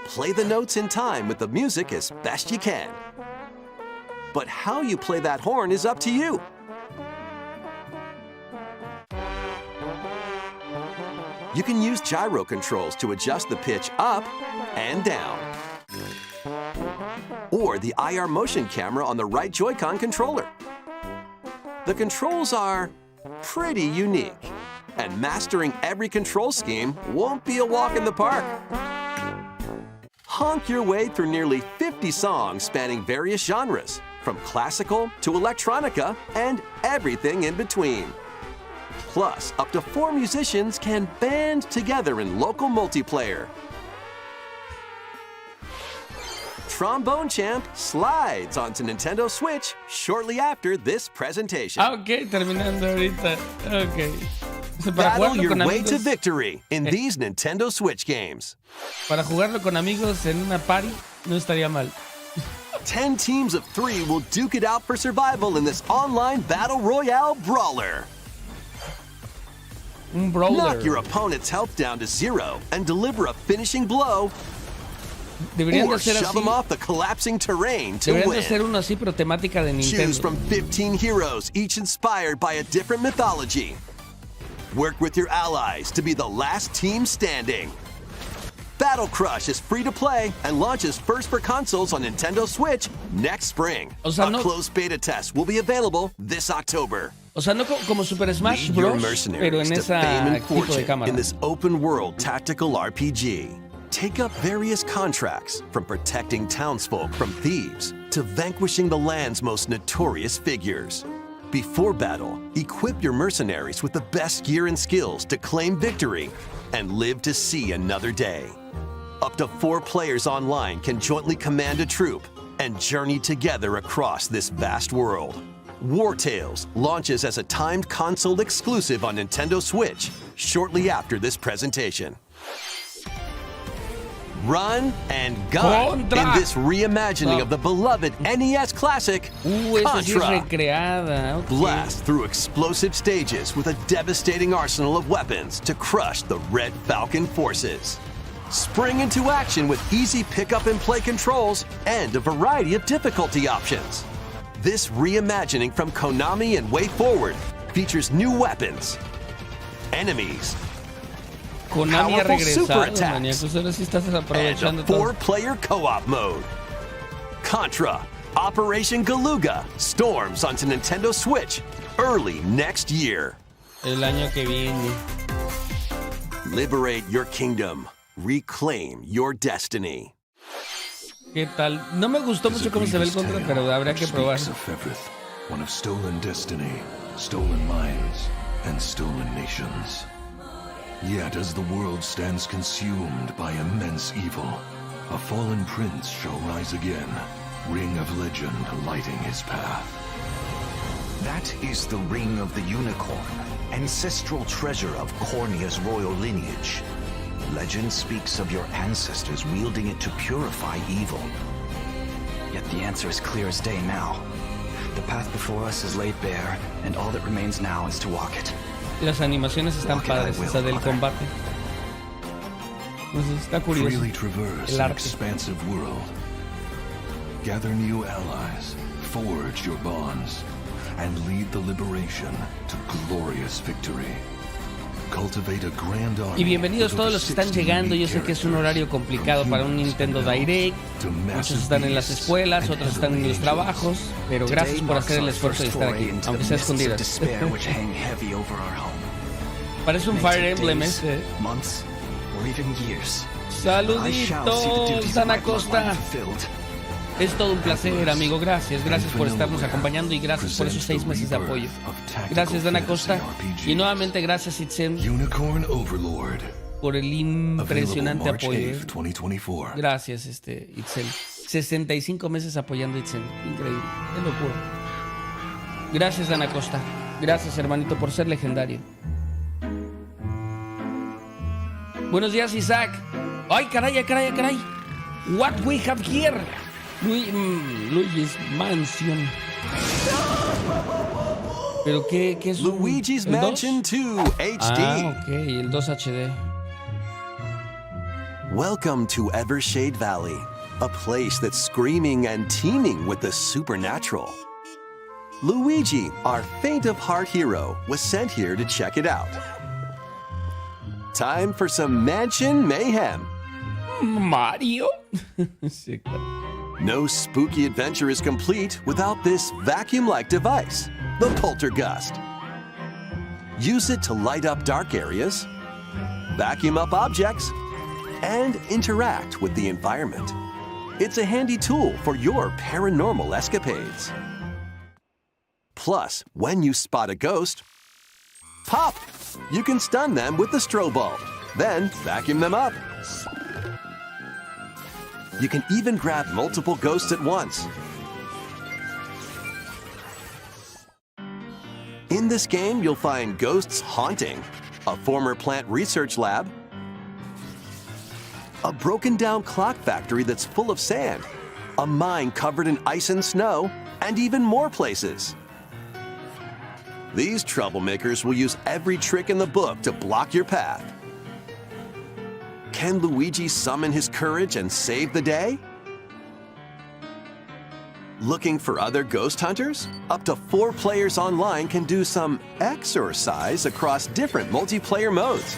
Play the notes in time with the music as best you can. But how you play that horn is up to you. You can use gyro controls to adjust the pitch up and down. Or the IR motion camera on the right Joy-Con controller. The controls are pretty unique, and mastering every control scheme won't be a walk in the park. Honk your way through nearly 50 songs spanning various genres, from classical to electronica and everything in between. Plus, up to 4 musicians can band together in local multiplayer. Trombone Champ slides onto Nintendo Switch shortly after this presentation. Ah, ok, terminando ahorita. Ok. Para Battle jugarlo your con way to amigos, victory in these Nintendo Switch games. para jugarlo con amigos en una party, no estaría mal. 10 teams of 3 will duke it out for survival in this online battle royale brawler. Un brawler. Knock your opponent's health down to 0 and deliver a finishing blow, Deberían de or hacer shove them así. off the collapsing terrain to Deberían de win. hacer uno así, pero temática de Choose Nintendo. from 15 heroes, each inspired by a different mythology. Work with your allies to be the last team standing. Battle Crush is free to play and launches first for consoles on Nintendo Switch next spring. O sea, A no- closed beta test will be available this October. O sea, no como Super Smash Lead your Bros, pero mercenaries en to fame ese and tipo de fortune cámara. in this open-world tactical RPG. Take up various contracts, from protecting townsfolk from thieves to vanquishing the land's most notorious figures. Before battle, equip your mercenaries with the best gear and skills to claim victory and live to see another day. Up to 4 players online can jointly command a troop and journey together across this vast world. War Tales launches as a timed console exclusive on Nintendo Switch shortly after this presentation. Run and gun Contra. in this reimagining No. of the beloved NES classic Esa sí es Contra. recreada. ok. Blast through explosive stages with a devastating arsenal of weapons to crush the Red Falcon forces. Spring into action with easy pick-up and play controls and a variety of difficulty options. This reimagining from Konami and Way Forward features new weapons, enemies, Konami ha powerful super regresado, attacks. maníacos. Ahora sí estás and aprovechando a todo. 4-player co-op mode. Contra Operation Galuga storms onto Nintendo Switch early next year. El año que viene. Liberate your kingdom. Reclaim your destiny. ¿Qué tal? No me gustó mucho cómo se ve el contra, pero habría que probar. Speaks of February, one of stolen destiny, stolen minds, and stolen nations. Yet as the world stands consumed by immense evil, a fallen prince shall rise again, ring of legend lighting his path. That is the Ring of the Unicorn, ancestral treasure of Cornea's royal lineage. Legend speaks of your ancestors wielding it to purify evil. Yet the answer is clear as day now. The path before us is laid bare, and all that remains now is to walk it. Las animaciones están padres, esa del combate. Entonces, está curioso. Freely traverse El an arte. expansive world. Gather new allies, forge your bonds, and lead the liberation to glorious victory. Cultivate a grand army. Y bienvenidos todos los que están llegando. Yo sé que es un horario complicado para un Nintendo Direct. Muchos están en las escuelas, otros están en los trabajos. Pero gracias por hacer el esfuerzo de estar aquí, aunque sea escondidas. Parece un Fire Emblem este. Saluditos, Dana Costa. Es todo un placer, amigo. Gracias por estarnos acompañando y gracias por esos 6 meses de apoyo. Gracias, Dana Costa. Y nuevamente gracias, Itzen, por el impresionante apoyo. Gracias, Itzen. 65 meses apoyando a Itzen. Increíble. Qué locura. Gracias, Dana Costa. Gracias, hermanito, por ser legendario. Buenos días, Isaac. Ay, caray. What we have here? Luigi's Mansion. ¿Pero qué es Luigi's el 2? Mansion 2 HD. Ah, ok, el 2 HD. Welcome to Evershade Valley, a place that's screaming and teeming with the supernatural. Luigi, our faint of heart hero, was sent here to check it out. Time for some mansion mayhem. Mario? Sí, claro. No spooky adventure is complete without this vacuum-like device, the Poltergust. Use it to light up dark areas, vacuum up objects, and interact with the environment. It's a handy tool for your paranormal escapades. Plus, when you spot a ghost, pop! You can stun them with the strobe bulb, then vacuum them up. You can even grab multiple ghosts at once. In this game, you'll find ghosts haunting, a former plant research lab, a broken-down clock factory that's full of sand, a mine covered in ice and snow, and even more places. These troublemakers will use every trick in the book to block your path. Can Luigi summon his courage and save the day? Looking for other ghost hunters? Up to 4 players online can do some exercise across different multiplayer modes.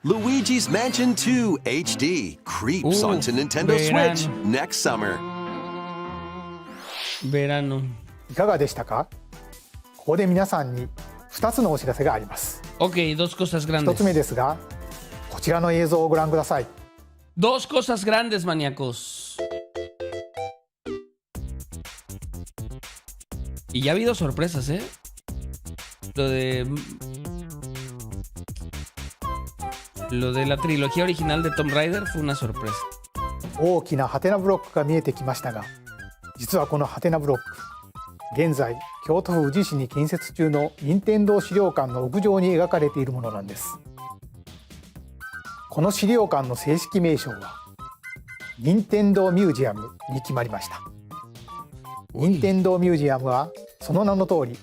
Luigi's Mansion 2 HD creeps onto Nintendo Switch next summer. Verano. いかがでしたか？ここで皆さんに2つのお知らせがあります。 Ok, dos cosas 1 grandes. つ目ですが、こちらの映像をご覧ください。 Dos cosas grandes, maníacos. Y ya ha habido sorpresas, ¿eh? Lo de la trilogía original de Tomb Raider fue una sorpresa. 大きなハテナブロックが見えてきましたが、実はこのハテナブロック、現在京都府宇治市に建設中の任天堂資料館の屋上に描かれているものなんです。この資料館の正式名称は任天堂ミュージアムに決まりました。任天堂ミュージアムはその名の通り、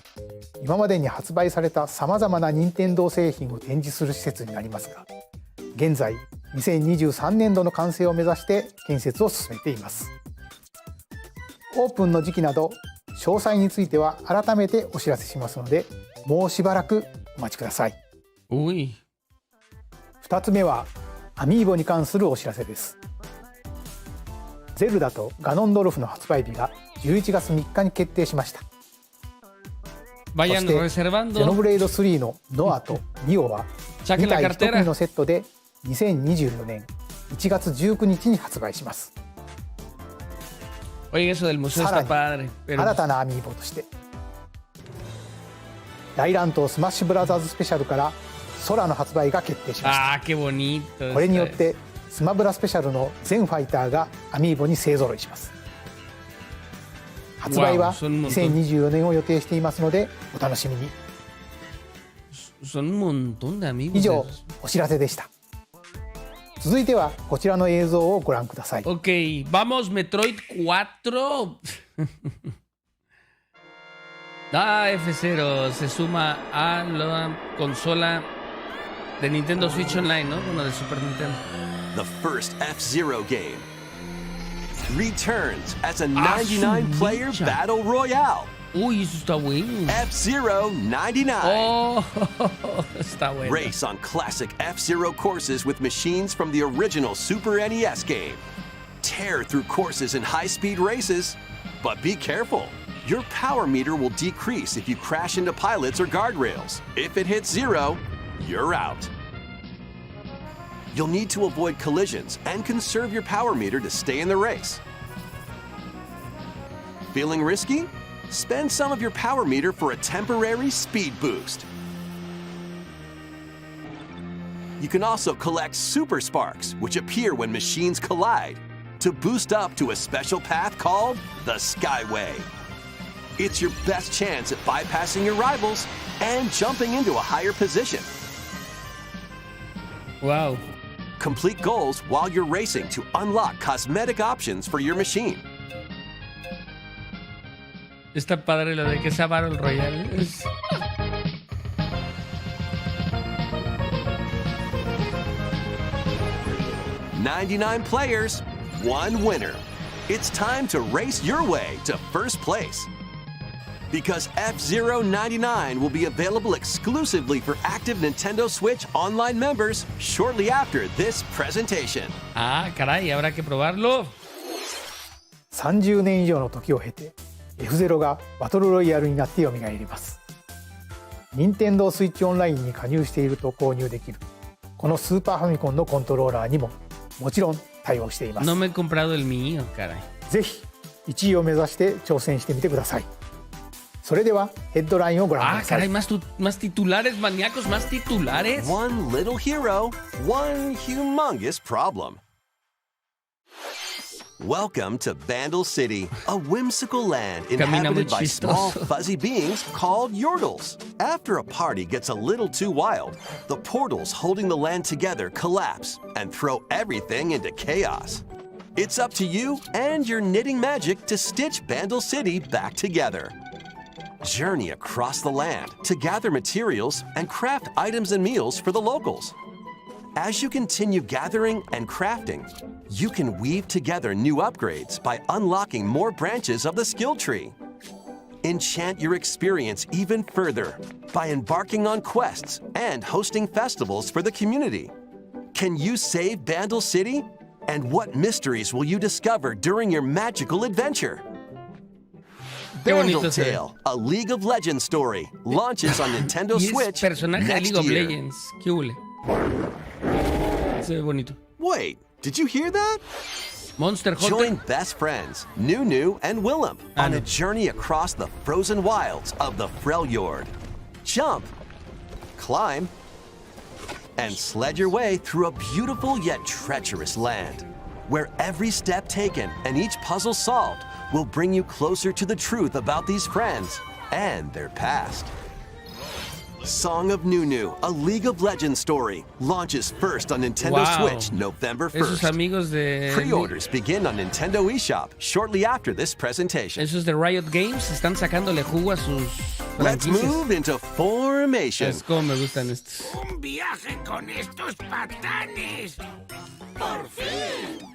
今までに発売されたさまざまな任天堂製品を展示する施設になりますが、現在2023年度の完成を目指して建設を進めています。オープンの時期など詳細については改めてお知らせしますので、もうしばらくお待ちください。2つ目はアミーボに関するお知らせです。ゼルダとガノンドルフの発売日が11月3日に決定しました。そしてゼノブレイド3のノアとニオは2体1組のセットで2024年1月19日に発売します。さらに新たなアミーボとして大乱闘スマッシュブラザーズスペシャルから空の発売が決定しました。 Ah, qué bonito. これによってスマブラスペシャルの全ファイターがアミーボに勢ぞろいします。発売は2024年を予定していますのでお楽しみに。 Son un montón de amigos. 以上お知らせでした。続いてはこちらの映像をご覧ください。 Ok, vamos, Metroid 4. F0 se suma a la consola de Nintendo Switch Online, ¿no? Bueno, de Super Nintendo. The first F-Zero game returns as a 99-player battle royale. Uy, eso está bueno. F-Zero 99. Oh, está bueno. Race on classic F-Zero courses with machines from the original Super NES game. Tear through courses in high-speed races, but be careful. Your power meter will decrease if you crash into pilots or guardrails. If it hits 0, you're out. You'll need to avoid collisions and conserve your power meter to stay in the race. Feeling risky? Spend some of your power meter for a temporary speed boost. You can also collect super sparks, which appear when machines collide, to boost up to a special path called the Skyway. It's your best chance at bypassing your rivals and jumping into a higher position. Wow. Complete goals while you're racing to unlock cosmetic options for your machine. Está padre lo de que sea Battle Royale. 99 players, 1 winner. It's time to race your way to first place. Because F-Zero 99 will be available exclusively for active Nintendo Switch Online members shortly after this presentation. Ah, caray, habrá que probarlo. 30年以上の時を経て F0 がバトルロイヤルになって蘇ります。任天堂スイッチオンラインに加入していると購入できるこのスーパーファミコンのコントローラーにももちろん対応しています。 No me he comprado el mío, caray. ぜひ1位を目指して挑戦してみてください。それではヘッドラインをご覧ください。 Ah, caray, más titulares, maníacos, más titulares. One little hero, one humongous problem. Welcome to Vandal City, a whimsical land inhabited by small fuzzy beings called Yordles. After a party gets a little too wild, the portals holding the land together collapse and throw everything into chaos. It's up to you and your knitting magic to stitch Vandal City back together. Journey across the land to gather materials and craft items and meals for the locals. As you continue gathering and crafting, you can weave together new upgrades by unlocking more branches of the skill tree. Enchant your experience even further by embarking on quests and hosting festivals for the community. Can you save Vandal City? And what mysteries will you discover during your magical adventure? Vandal Tale, a League of Legends story, launches on Nintendo Switch personaje de next League of year. Legends. ¿Qué hule? Se ve bonito. Wait, did you hear that? Monster Hunter. Join best friends Nunu and Willem on a journey across the frozen wilds of the Freljord. Jump, climb, and sled your way through a beautiful yet treacherous land, where every step taken and each puzzle solved will bring you closer to the truth about these friends and their past. Song of Nunu, a League of Legends story, launches first on Nintendo Switch November 1st. Esos amigos de... Pre-orders begin on Nintendo eShop shortly after this presentation. Esos de Riot Games están sacándole jugo a sus Let's franquicias. move into Formation. Es como me gustan estos. Un viaje con estos patanes. ¡Por fin!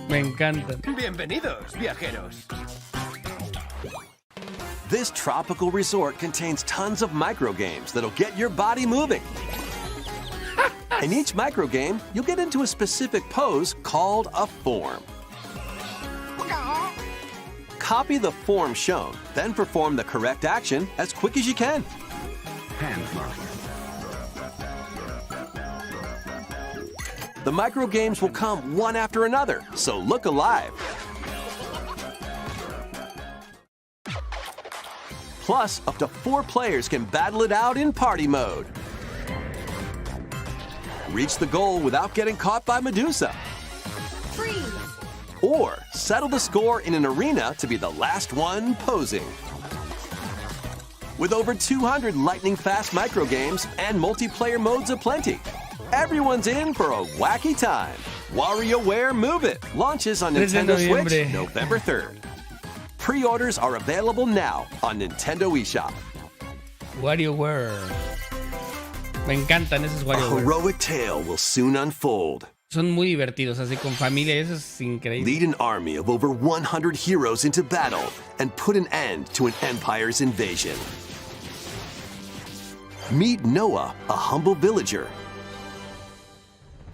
Me encantan. Bienvenidos, viajeros. This tropical resort contains tons of microgames that'll get your body moving. In each microgame, you'll get into a specific pose called a form. Copy the form shown, then perform the correct action as quick as you can. The microgames will come one after another, so look alive. Plus, up to 4 players can battle it out in party mode. reach the goal without getting caught by Medusa. Freeze. Or settle the score in an arena to be the last one posing. With over 200 lightning-fast microgames and multiplayer modes aplenty, everyone's in for a wacky time. WarioWare Move It launches on Nintendo Switch November 3rd. Pre-orders are available now on Nintendo eShop. WarioWare. Me encantan esos A WarioWare. heroic tale will soon unfold. Son muy divertidos, así con familia, eso es increíble. Lead an army of over 100 heroes into battle and put an end to an empire's invasion. Meet Noah, a humble villager,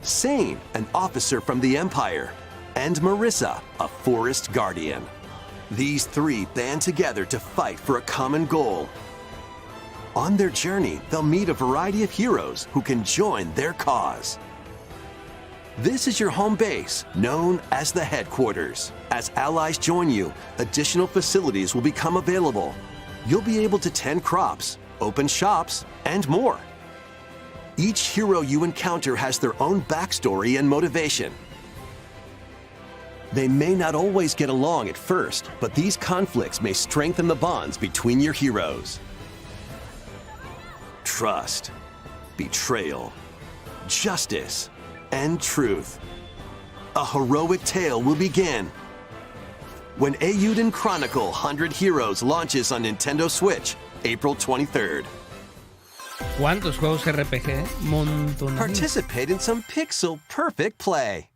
Sane, an officer from the Empire, and Marissa, a forest guardian. These three band together to fight for a common goal. On their journey, they'll meet a variety of heroes who can join their cause. This is your home base, known as the headquarters. As allies join you, additional facilities will become available. You'll be able to tend crops, open shops, and more. Each hero you encounter has their own backstory and motivation. They may not always get along at first, but these conflicts may strengthen the bonds between your heroes. Trust, betrayal, justice, and truth. A heroic tale will begin when AYÚDAME Chronicle 100 Heroes launches on Nintendo Switch, April 23rd. ¿Cuántos juegos RPG? Montón. Participate in some pixel-perfect play.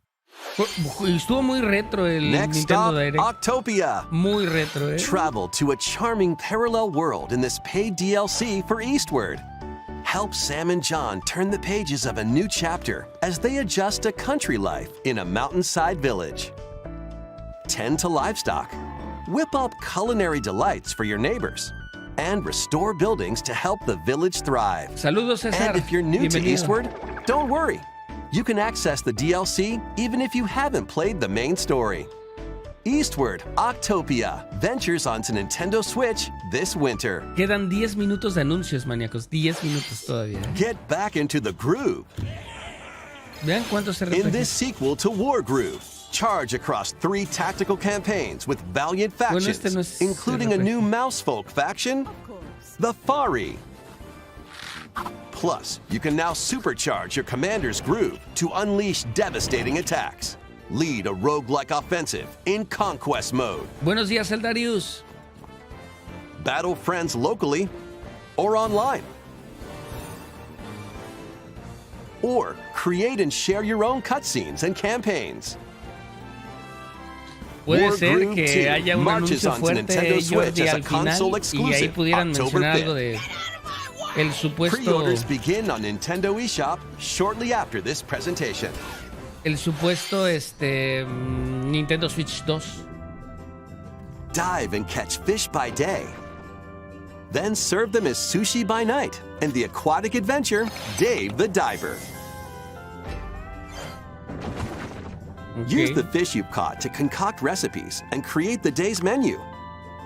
Estuvo muy retro el Next Nintendo stop, Direct. Octopia. Muy retro, Travel to a charming parallel world in this paid DLC for Eastward. Help Sam and John turn the pages of a new chapter as they adjust to country life in a mountainside village. Tend to livestock, whip up culinary delights for your neighbors, and restore buildings to help the village thrive. Saludos, César. And if you're new Bienvenido. to Eastward, don't worry. You can access the DLC even if you haven't played the main story. Eastward, Octopia, ventures onto Nintendo Switch this winter. Quedan 10 minutos de anuncios, maníacos. 10 minutos todavía. Get back into the groove. Vean cuántos In RPGs. this sequel to War Groove, charge across 3 tactical campaigns with valiant factions, este no es including a RPG. new mousefolk faction, the Fari. Plus, you can now supercharge your commander's groove to unleash devastating attacks. Lead a roguelike offensive in Conquest mode. Buenos días, Eldarius. Battle friends locally or online. Or create and share your own cutscenes and campaigns. Puede War ser Groove que 2 haya un marches anuncio onto fuerte, Nintendo Switch Jordi, as a al final, console y ahí exclusive pudieran October mencionar algo 5th. de el supuesto, Pre-orders begin on Nintendo eShop shortly after this presentation. Nintendo Switch 2. Dive and catch fish by day. Then serve them as sushi by night in the aquatic adventure Dave the Diver. Use the fish you've caught to concoct recipes and create the day's menu.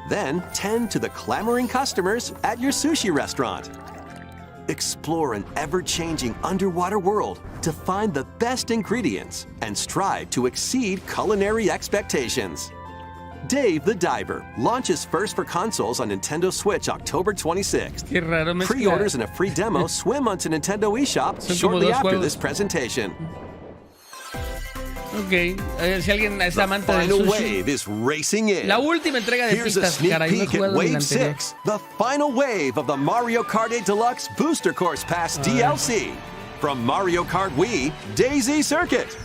Then tend to the clamoring customers at your sushi restaurant. Explore an ever-changing underwater world to find the best ingredients and strive to exceed culinary expectations. Dave the Diver launches first for consoles on Nintendo Switch October 26th. Qué raro mezclar. Pre-orders and a free demo swim onto Nintendo eShop Son como shortly dos after juegos. this presentation. Ok, si alguien es The amante del final sushi. wave is racing in. La última entrega de Here's a pistas, sneak caray, no he peek at jugado ni la Wave anterior. 6, the final wave of the Mario Kart 8 Deluxe Booster Course Pass DLC. From Mario Kart Wii, Daisy Circuit.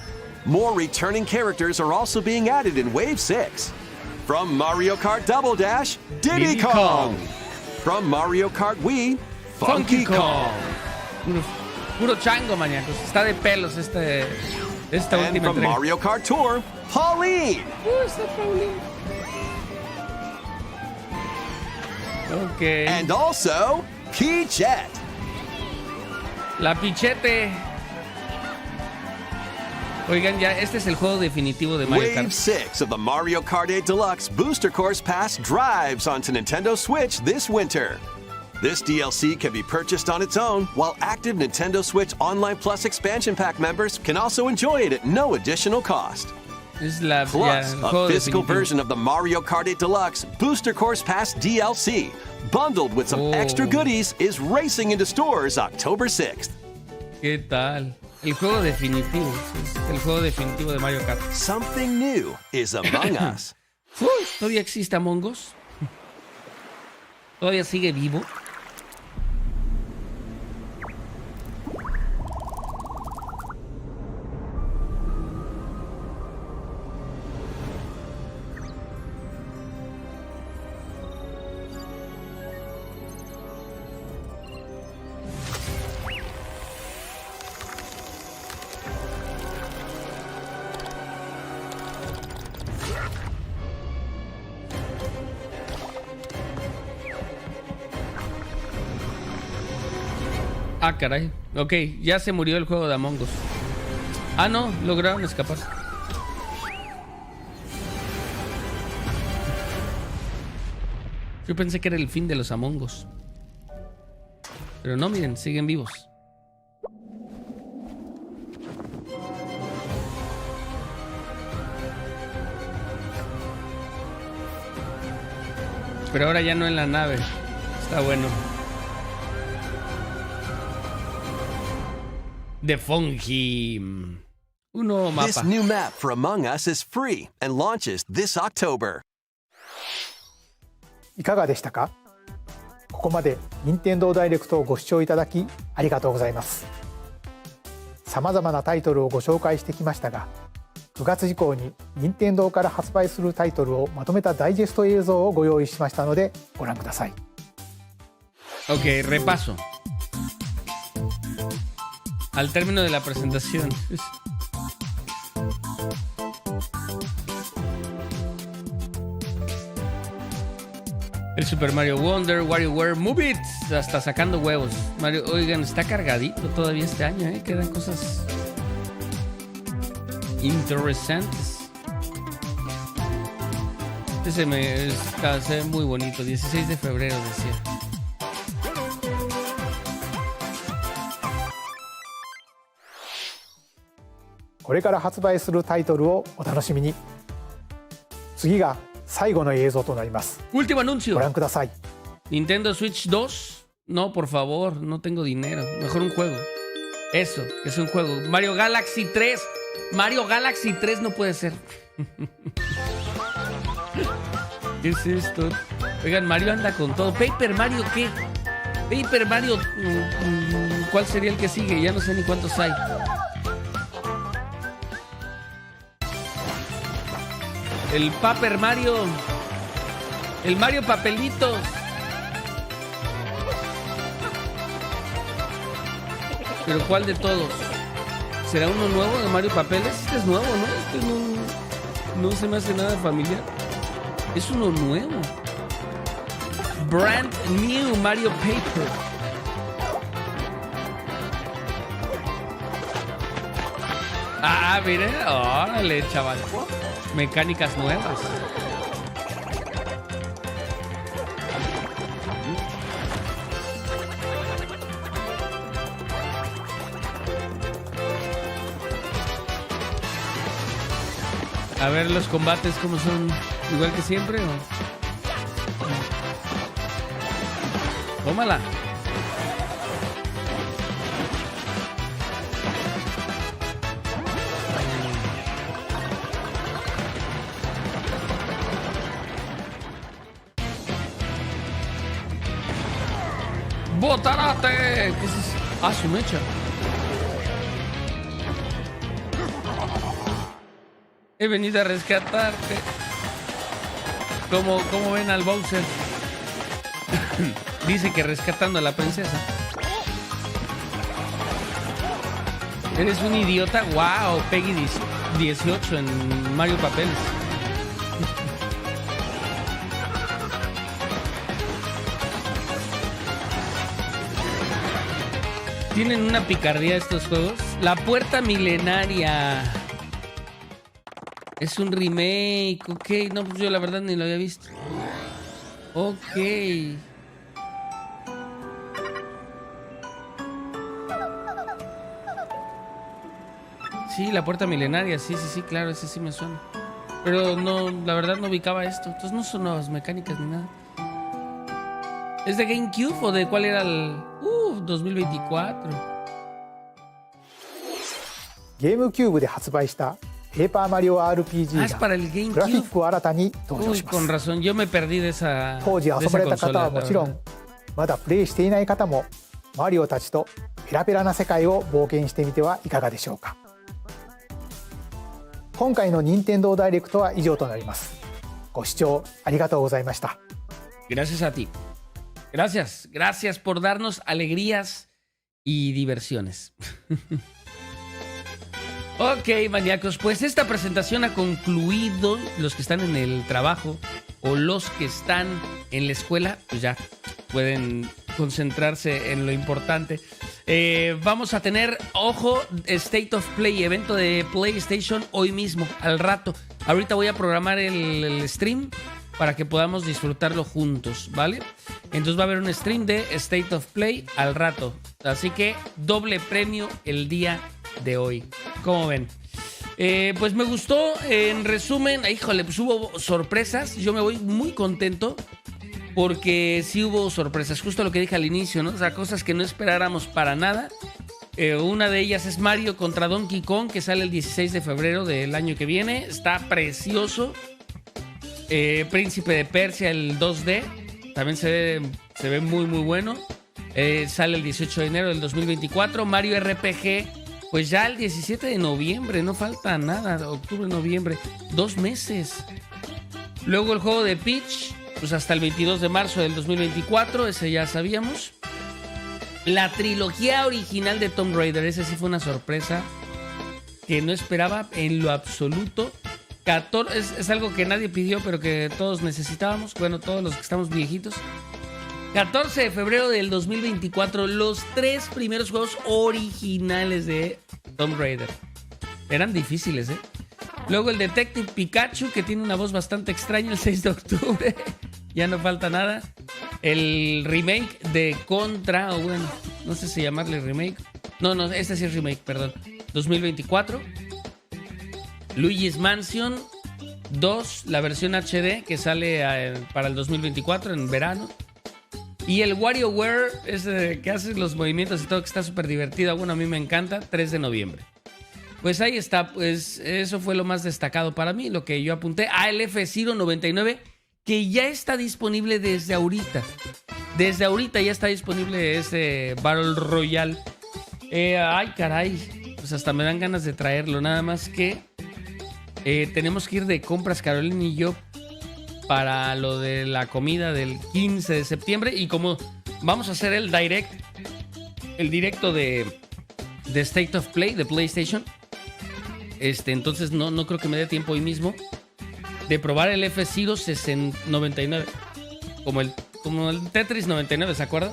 More returning characters are also being added in Wave 6. From Mario Kart Double Dash, Diddy Kong. From Mario Kart Wii, Funky Kong. Puro chango, maníacos. Está de pelos esta And última from entrega. Mario Kart Tour, Pauline. Está Pauline. Ok. And also, Peachette. La Pichete. Oigan, ya, este es el juego definitivo de Mario Wave Kart. 6 of the Mario Kart 8 Deluxe Booster Course Pass drives onto Nintendo Switch this winter. This DLC can be purchased on its own, while active Nintendo Switch Online Plus expansion pack members can also enjoy it at no additional cost. Es la Plus, ya, a physical definitivo. version of the Mario Kart 8 Deluxe Booster Course Pass DLC, bundled with some extra goodies, is racing into stores October 6th. ¿Qué tal? El juego definitivo. Es el juego definitivo de Mario Kart. Something new is among us. ¿Todavía existe Among Us? ¿Todavía sigue vivo? Ah, caray. Ok, ya se murió el juego de Among Us. Ah, no, lograron escapar. Yo pensé que era el fin de los Among Us. Pero no, miren, siguen vivos. Pero ahora ya no en la nave. Está bueno. De Fungi. Un nuevo mapa. This new map for Among Us is free and launches this October. いかがでしたか？ここまで任天堂ダイレクトをご視聴いただきありがとうございます。さまざまなタイトルをご紹介してきましたが、9月以降に任天堂から発売するタイトルをまとめたダイジェスト映像をご用意しましたのでご覧ください。Ok, repaso. Al término de la presentación. El Super Mario Wonder, WarioWare, Move It, hasta sacando huevos. Mario, oigan, está cargadito todavía este año, ¿eh? Quedan cosas interesantes. Se ve muy bonito, 16 de febrero decía.「これから発売するタイトルをお楽しみに。次が最後の映像となります。 Último anuncio. ご覧ください。 Nintendo Switch 2. No, por favor, no tengo dinero. Mejor un juego. Eso, es un juego. Mario Galaxy 3. Mario Galaxy 3 no puede ser. ¿Qué es esto? Oigan, Mario anda con todo. ¿Paper Mario qué? Paper Mario... ¿Cuál sería el que sigue? Ya no sé ni cuántos hay. El Paper Mario. El Mario Papelitos. Pero ¿cuál de todos? ¿Será uno nuevo de Mario Papeles? Este es nuevo, ¿no? Este no se me hace nada familiar. Es uno nuevo. Brand new Mario Paper. Ah, mire. Órale, chaval. Mecánicas nuevas. A ver los combates cómo son, igual que siempre, ¿o? Tómala. ¡Botarate! ¿Qué es eso? Ah, su mecha. He venido a rescatarte. ¿Cómo ven al Bowser? Dice que rescatando a la princesa. ¿Eres un idiota? ¡Wow! Peggy 18 en Mario Papeles. Tienen una picardía estos juegos. La puerta milenaria. Es un remake. Ok, no, pues yo la verdad ni lo había visto. Ok. Sí, la puerta milenaria, sí, claro, ese sí me suena. Pero no, la verdad no ubicaba esto. Entonces no son nuevas mecánicas ni nada. ¿Es de GameCube o de cuál era el...? 2024. GameCube で発売したペーパーマリオ RPG es para el がグラフィッ GameCube. クを新たに登場しま Con す。 razón, yo me perdí de esa 当時遊 de ば esa れた方 consola, はも la ちろ verdad. ん、まだプレイしていない方もマリオたちとペラペラな世界を冒険してみてはいかがでしょうか。今回の任天堂ダイレクトは以上となります。ご視聴ありがとうございました。 Gracias a ti. Gracias por darnos alegrías y diversiones. Ok, maníacos, pues esta presentación ha concluido. Los que están en el trabajo o los que están en la escuela, pues ya pueden concentrarse en lo importante. Vamos a tener, ojo, State of Play, evento de PlayStation hoy mismo, al rato. Ahorita voy a programar el stream para que podamos disfrutarlo juntos, ¿vale? Entonces va a haber un stream de State of Play al rato. Así que doble premio el día de hoy. ¿Cómo ven? Pues me gustó. En resumen, híjole, pues hubo sorpresas. Yo me voy muy contento porque sí hubo sorpresas. Justo lo que dije al inicio, ¿no? O sea, cosas que no esperáramos para nada. Una de ellas es Mario contra Donkey Kong, que sale el 16 de febrero del año que viene. Está precioso. Príncipe de Persia, el 2D. También se ve muy, muy bueno. Sale el 18 de enero del 2024. Mario RPG, pues ya el 17 de noviembre. No falta nada. Octubre, noviembre. 2 meses. Luego el juego de Peach, pues hasta el 22 de marzo del 2024. Ese ya sabíamos. La trilogía original de Tomb Raider. Esa sí fue una sorpresa que no esperaba en lo absoluto. Es algo que nadie pidió, pero que todos necesitábamos. Bueno, todos los que estamos viejitos. 14 de febrero del 2024. Los 3 primeros juegos originales de Tomb Raider. Eran difíciles, ¿eh? Luego el Detective Pikachu, que tiene una voz bastante extraña, el 6 de octubre. Ya no falta nada. El remake de Contra, o bueno, no sé si llamarle remake. No, este sí es remake, perdón. 2024. Luigi's Mansion 2, la versión HD, que sale para el 2024, en verano. Y el WarioWare, ese que hace los movimientos y todo, que está súper divertido. Bueno, a mí me encanta, 3 de noviembre. Pues ahí está, pues eso fue lo más destacado para mí, lo que yo apunté. El F-Zero 99, que ya está disponible desde ahorita. Desde ahorita ya está disponible ese Battle Royale. Ay, caray, pues hasta me dan ganas de traerlo. Nada más que tenemos que ir de compras, Carolina y yo, para lo de la comida del 15 de septiembre. Y como vamos a hacer el directo de State of Play de PlayStation, entonces no creo que me dé tiempo hoy mismo de probar el F-Zero 99, como el Tetris 99, ¿se acuerdan?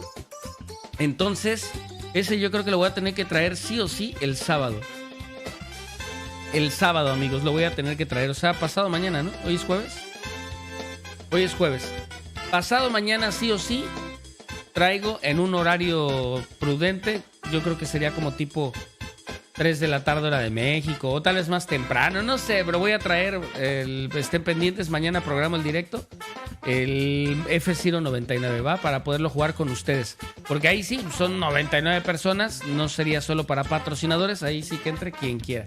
Entonces ese yo creo que lo voy a tener que traer sí o sí el sábado. El sábado, amigos, lo voy a tener que traer. O sea, pasado mañana, ¿no? ¿Hoy es jueves? Hoy es jueves. Pasado mañana sí o sí traigo en un horario prudente. Yo creo que sería como tipo 3 de la tarde hora de México, o tal vez más temprano, no sé, pero voy a traer, estén pendientes, mañana programo el directo, el F-Zero 99, ¿va? Para poderlo jugar con ustedes. Porque ahí sí, son 99 personas, no sería solo para patrocinadores, ahí sí que entre quien quiera.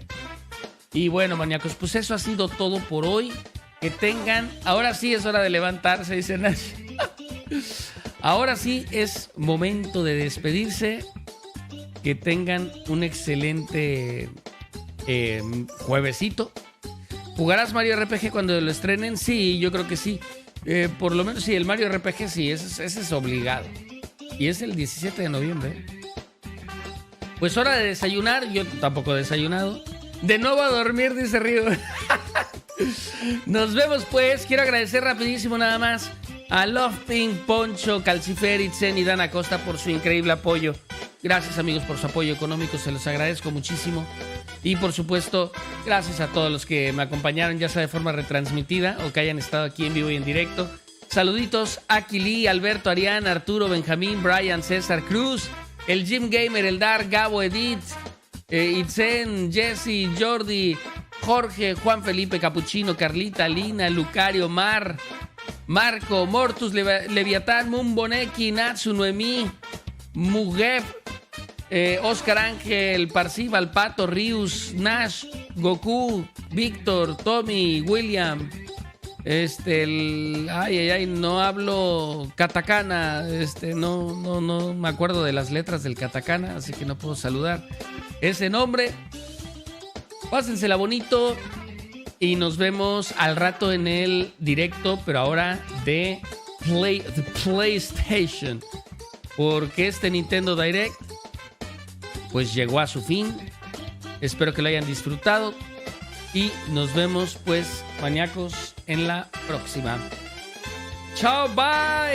Y bueno, maníacos, pues eso ha sido todo por hoy. Que tengan, ahora sí es hora de levantarse, dice Nash. Ahora sí es momento de despedirse. Que tengan un excelente juevesito. ¿Jugarás Mario RPG cuando lo estrenen? Sí, yo creo que sí. Por lo menos sí, el Mario RPG sí, ese es obligado. Y es el 17 de noviembre. Pues hora de desayunar. Yo tampoco he desayunado. De nuevo a dormir, dice Río. Nos vemos pues. Quiero agradecer rapidísimo nada más a Love Pink, Poncho, Calcifer, Itzen y Dan Acosta por su increíble apoyo. Gracias, amigos, por su apoyo económico, se los agradezco muchísimo. Y por supuesto, gracias a todos los que me acompañaron, ya sea de forma retransmitida o que hayan estado aquí en vivo y en directo. Saluditos a Kili, Alberto, Arián, Arturo, Benjamín, Brian, César, Cruz, el Jim Gamer, el Dar, Gabo, Edith, Itzen, Jesse, Jordi, Jorge, Juan Felipe, Capuchino, Carlita, Lina, Lucario, Marco, Mortus, Leviatán, Mumboneki, Natsu, Noemí, Mugeb, Oscar Ángel, Parcival, Pato, Rius, Nash, Goku, Víctor, Tommy, William, no hablo katakana, no me acuerdo de las letras del katakana, así que no puedo saludar ese nombre. Pásensela bonito y nos vemos al rato en el directo, pero ahora de PlayStation, porque este Nintendo Direct pues llegó a su fin. Espero que lo hayan disfrutado y nos vemos pues, maníacos, en la próxima. Chao, bye.